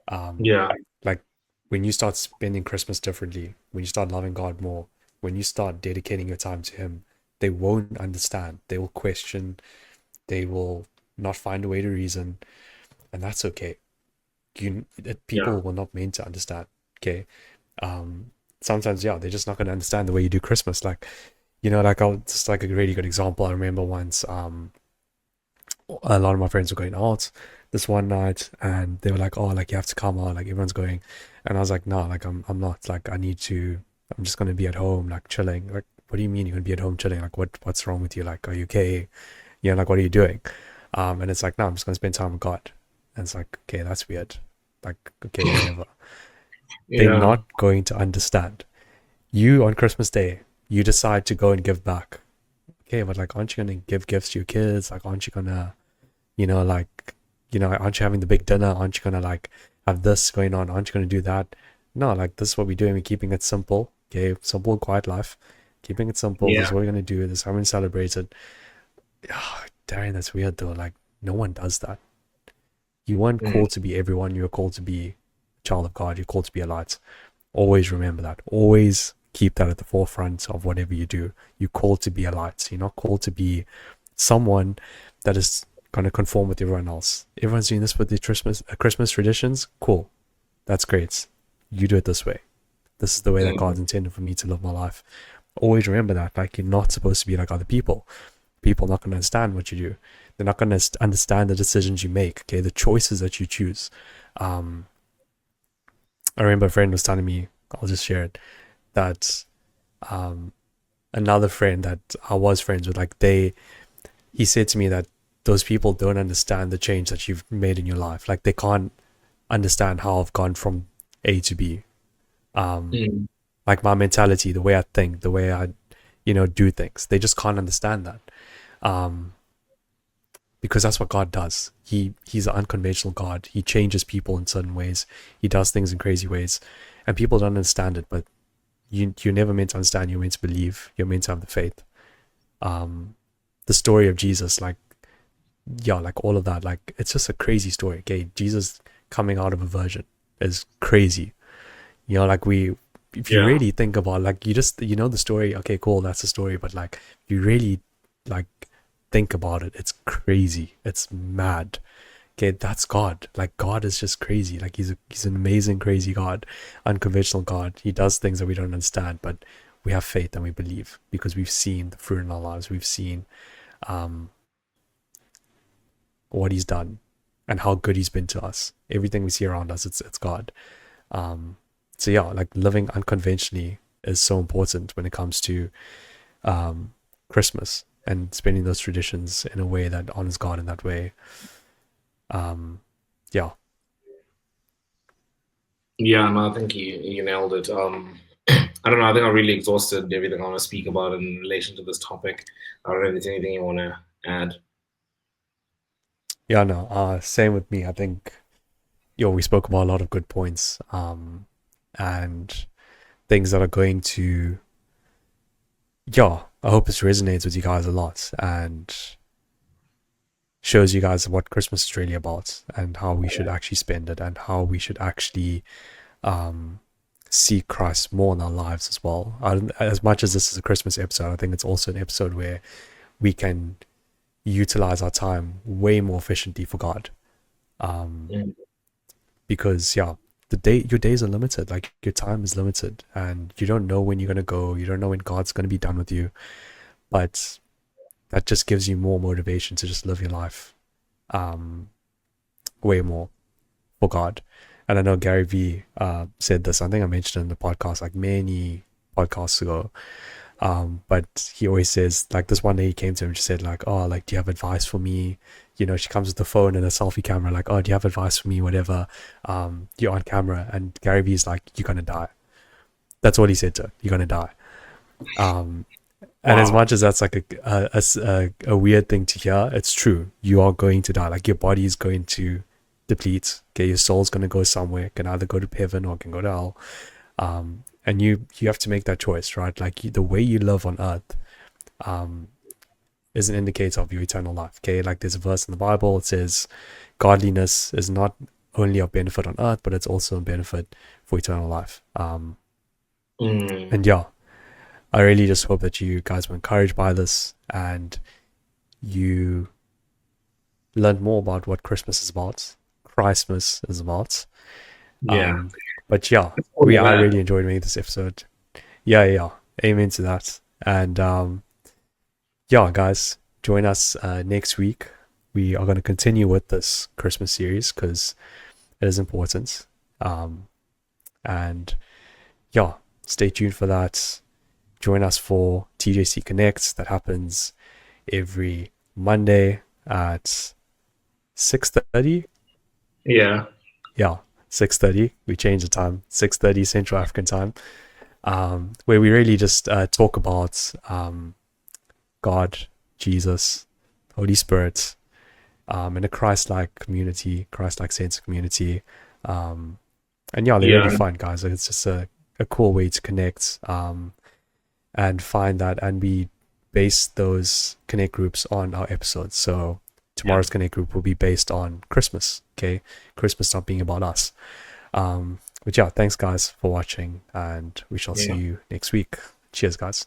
Um, yeah, like when you start spending Christmas differently, when you start loving God more, when you start dedicating your time to Him, they won't understand. They will question. They will not find a way to reason, and that's okay. yeah, People were not meant to understand. Okay. Um, sometimes yeah, they're just not going to understand the way you do Christmas. Like like I'll just like a really good example. I remember once a lot of my friends were going out this one night and they were like, oh, like you have to come out, like everyone's going, and I was like, no, like I'm not, like I'm just gonna be at home like chilling. Like what do you mean you're gonna be at home chilling? Like what's wrong with you? Like are you okay? Like what are you doing? And it's like, no, I'm just gonna spend time with God. And it's like, okay, that's weird. Like okay, whatever. They're yeah, not going to understand. You on Christmas Day, you decide to go and give back. Okay, but like aren't you gonna give gifts to your kids? Like aren't you gonna like, aren't you having the big dinner? Aren't you gonna like have this going on? Aren't you gonna do that? No, like this is what we're doing. We're keeping it simple. Okay, simple, quiet life. Keeping it simple. This yeah, is what we're gonna do. This is how we're gonna celebrate it. Oh, Darian, that's weird though. Like no one does that. You weren't mm, called to be everyone. You were called to be a child of God. You're called to be a light. Always remember that. Always keep that at the forefront of whatever you do. You're called to be a light. You're not called to be someone that is going to conform with everyone else. Everyone's doing this with the Christmas traditions. Cool. That's great. You do it this way. This is the way that mm, God's intended for me to live my life. Always remember that. Like you're not supposed to be like other people. People are not going to understand what you do. They're not going to understand the decisions you make. Okay, the choices that you choose. Um, I remember a friend was telling me, I'll just share it, that um, another friend that I was friends with, like he said to me that those people don't understand the change that you've made in your life. Like they can't understand how I've gone from A to B. Um, mm, like my mentality, the way I think, the way I, do things. They just can't understand that. Um, because that's what God does. He's an unconventional God. He changes people in certain ways. He does things in crazy ways, and people don't understand it. But you're never meant to understand. You're meant to believe. You're meant to have the faith. Um, the story of Jesus, like yeah, like all of that, like it's just a crazy story. Okay, Jesus coming out of a virgin is crazy. Like if you yeah, really think about, like you just the story. Okay, cool, that's the story. But like if you really like think about it, it's crazy. It's mad. Okay, that's God. Like God is just crazy. Like he's an amazing, crazy God, unconventional God. He does things that we don't understand, but we have faith and we believe because we've seen the fruit in our lives. We've seen um what he's done and how good he's been to us. Everything we see around us, it's God. Um, so yeah, like living unconventionally is so important when it comes to um, Christmas and spending those traditions in a way that honors God in that way. Um, yeah, Yeah, no, I think you nailed it. I don't know. I think I really exhausted everything I want to speak about in relation to this topic. I don't know if there's anything you want to add. Yeah, no, same with me. I think, we spoke about a lot of good points, and things that are going to, I hope this resonates with you guys a lot and shows you guys what Christmas is really about and how we should actually spend it and how we should actually um, see Christ more in our lives as well. As much as this is a Christmas episode, I think it's also an episode where we can utilize our time way more efficiently for God. Um, Mm. because your days are limited. Like your time is limited, and you don't know when you're gonna go. You don't know when God's gonna be done with you. But that just gives you more motivation to just live your life, um, way more for God. And I know Gary Vee said this. I think I mentioned it in the podcast like many podcasts ago. But he always says, like, this one day he came to him and she said, like, oh, like, do you have advice for me? She comes with the phone and a selfie camera, like, oh, do you have advice for me? Whatever. You're on camera. And Gary Vee's like, you're gonna die. That's what he said to her. You're gonna die. Um, and as Wow. much as that's like a weird thing to hear, it's true. You are going to die. Like your body is going to deplete. Okay, your soul's gonna go somewhere. It can either go to heaven or it can go to hell. And you have to make that choice, right? Like the way you live on earth, um, is an indicator of your eternal life. Okay, like there's a verse in the Bible. It says, "Godliness is not only of benefit on earth, but it's also a benefit for eternal life." Mm. And I really just hope that you guys were encouraged by this and you learned more about what Christmas is about, Christmas is about. Yeah. Um, but It's all of I that. really enjoyed making this episode. Yeah. Amen to that. And guys, join us next week. We are going to continue with this Christmas series because it is important. Um, and stay tuned for that. Join us for TJC Connect. That happens every Monday at 6:30. Yeah. Yeah, 6:30. We change the time. 6:30 Central African time. Where we really just talk about God, Jesus, Holy Spirit, in a Christ-like community, Christ-like sense of community. And they're really Yeah. fun, guys. Like, it's just a cool way to connect, and find that, and we base those connect groups on our episodes. So Yeah. tomorrow's connect group will be based on Christmas. Okay, Christmas not being about us. But thanks guys for watching, and we shall see Yeah. you next week. Cheers, guys.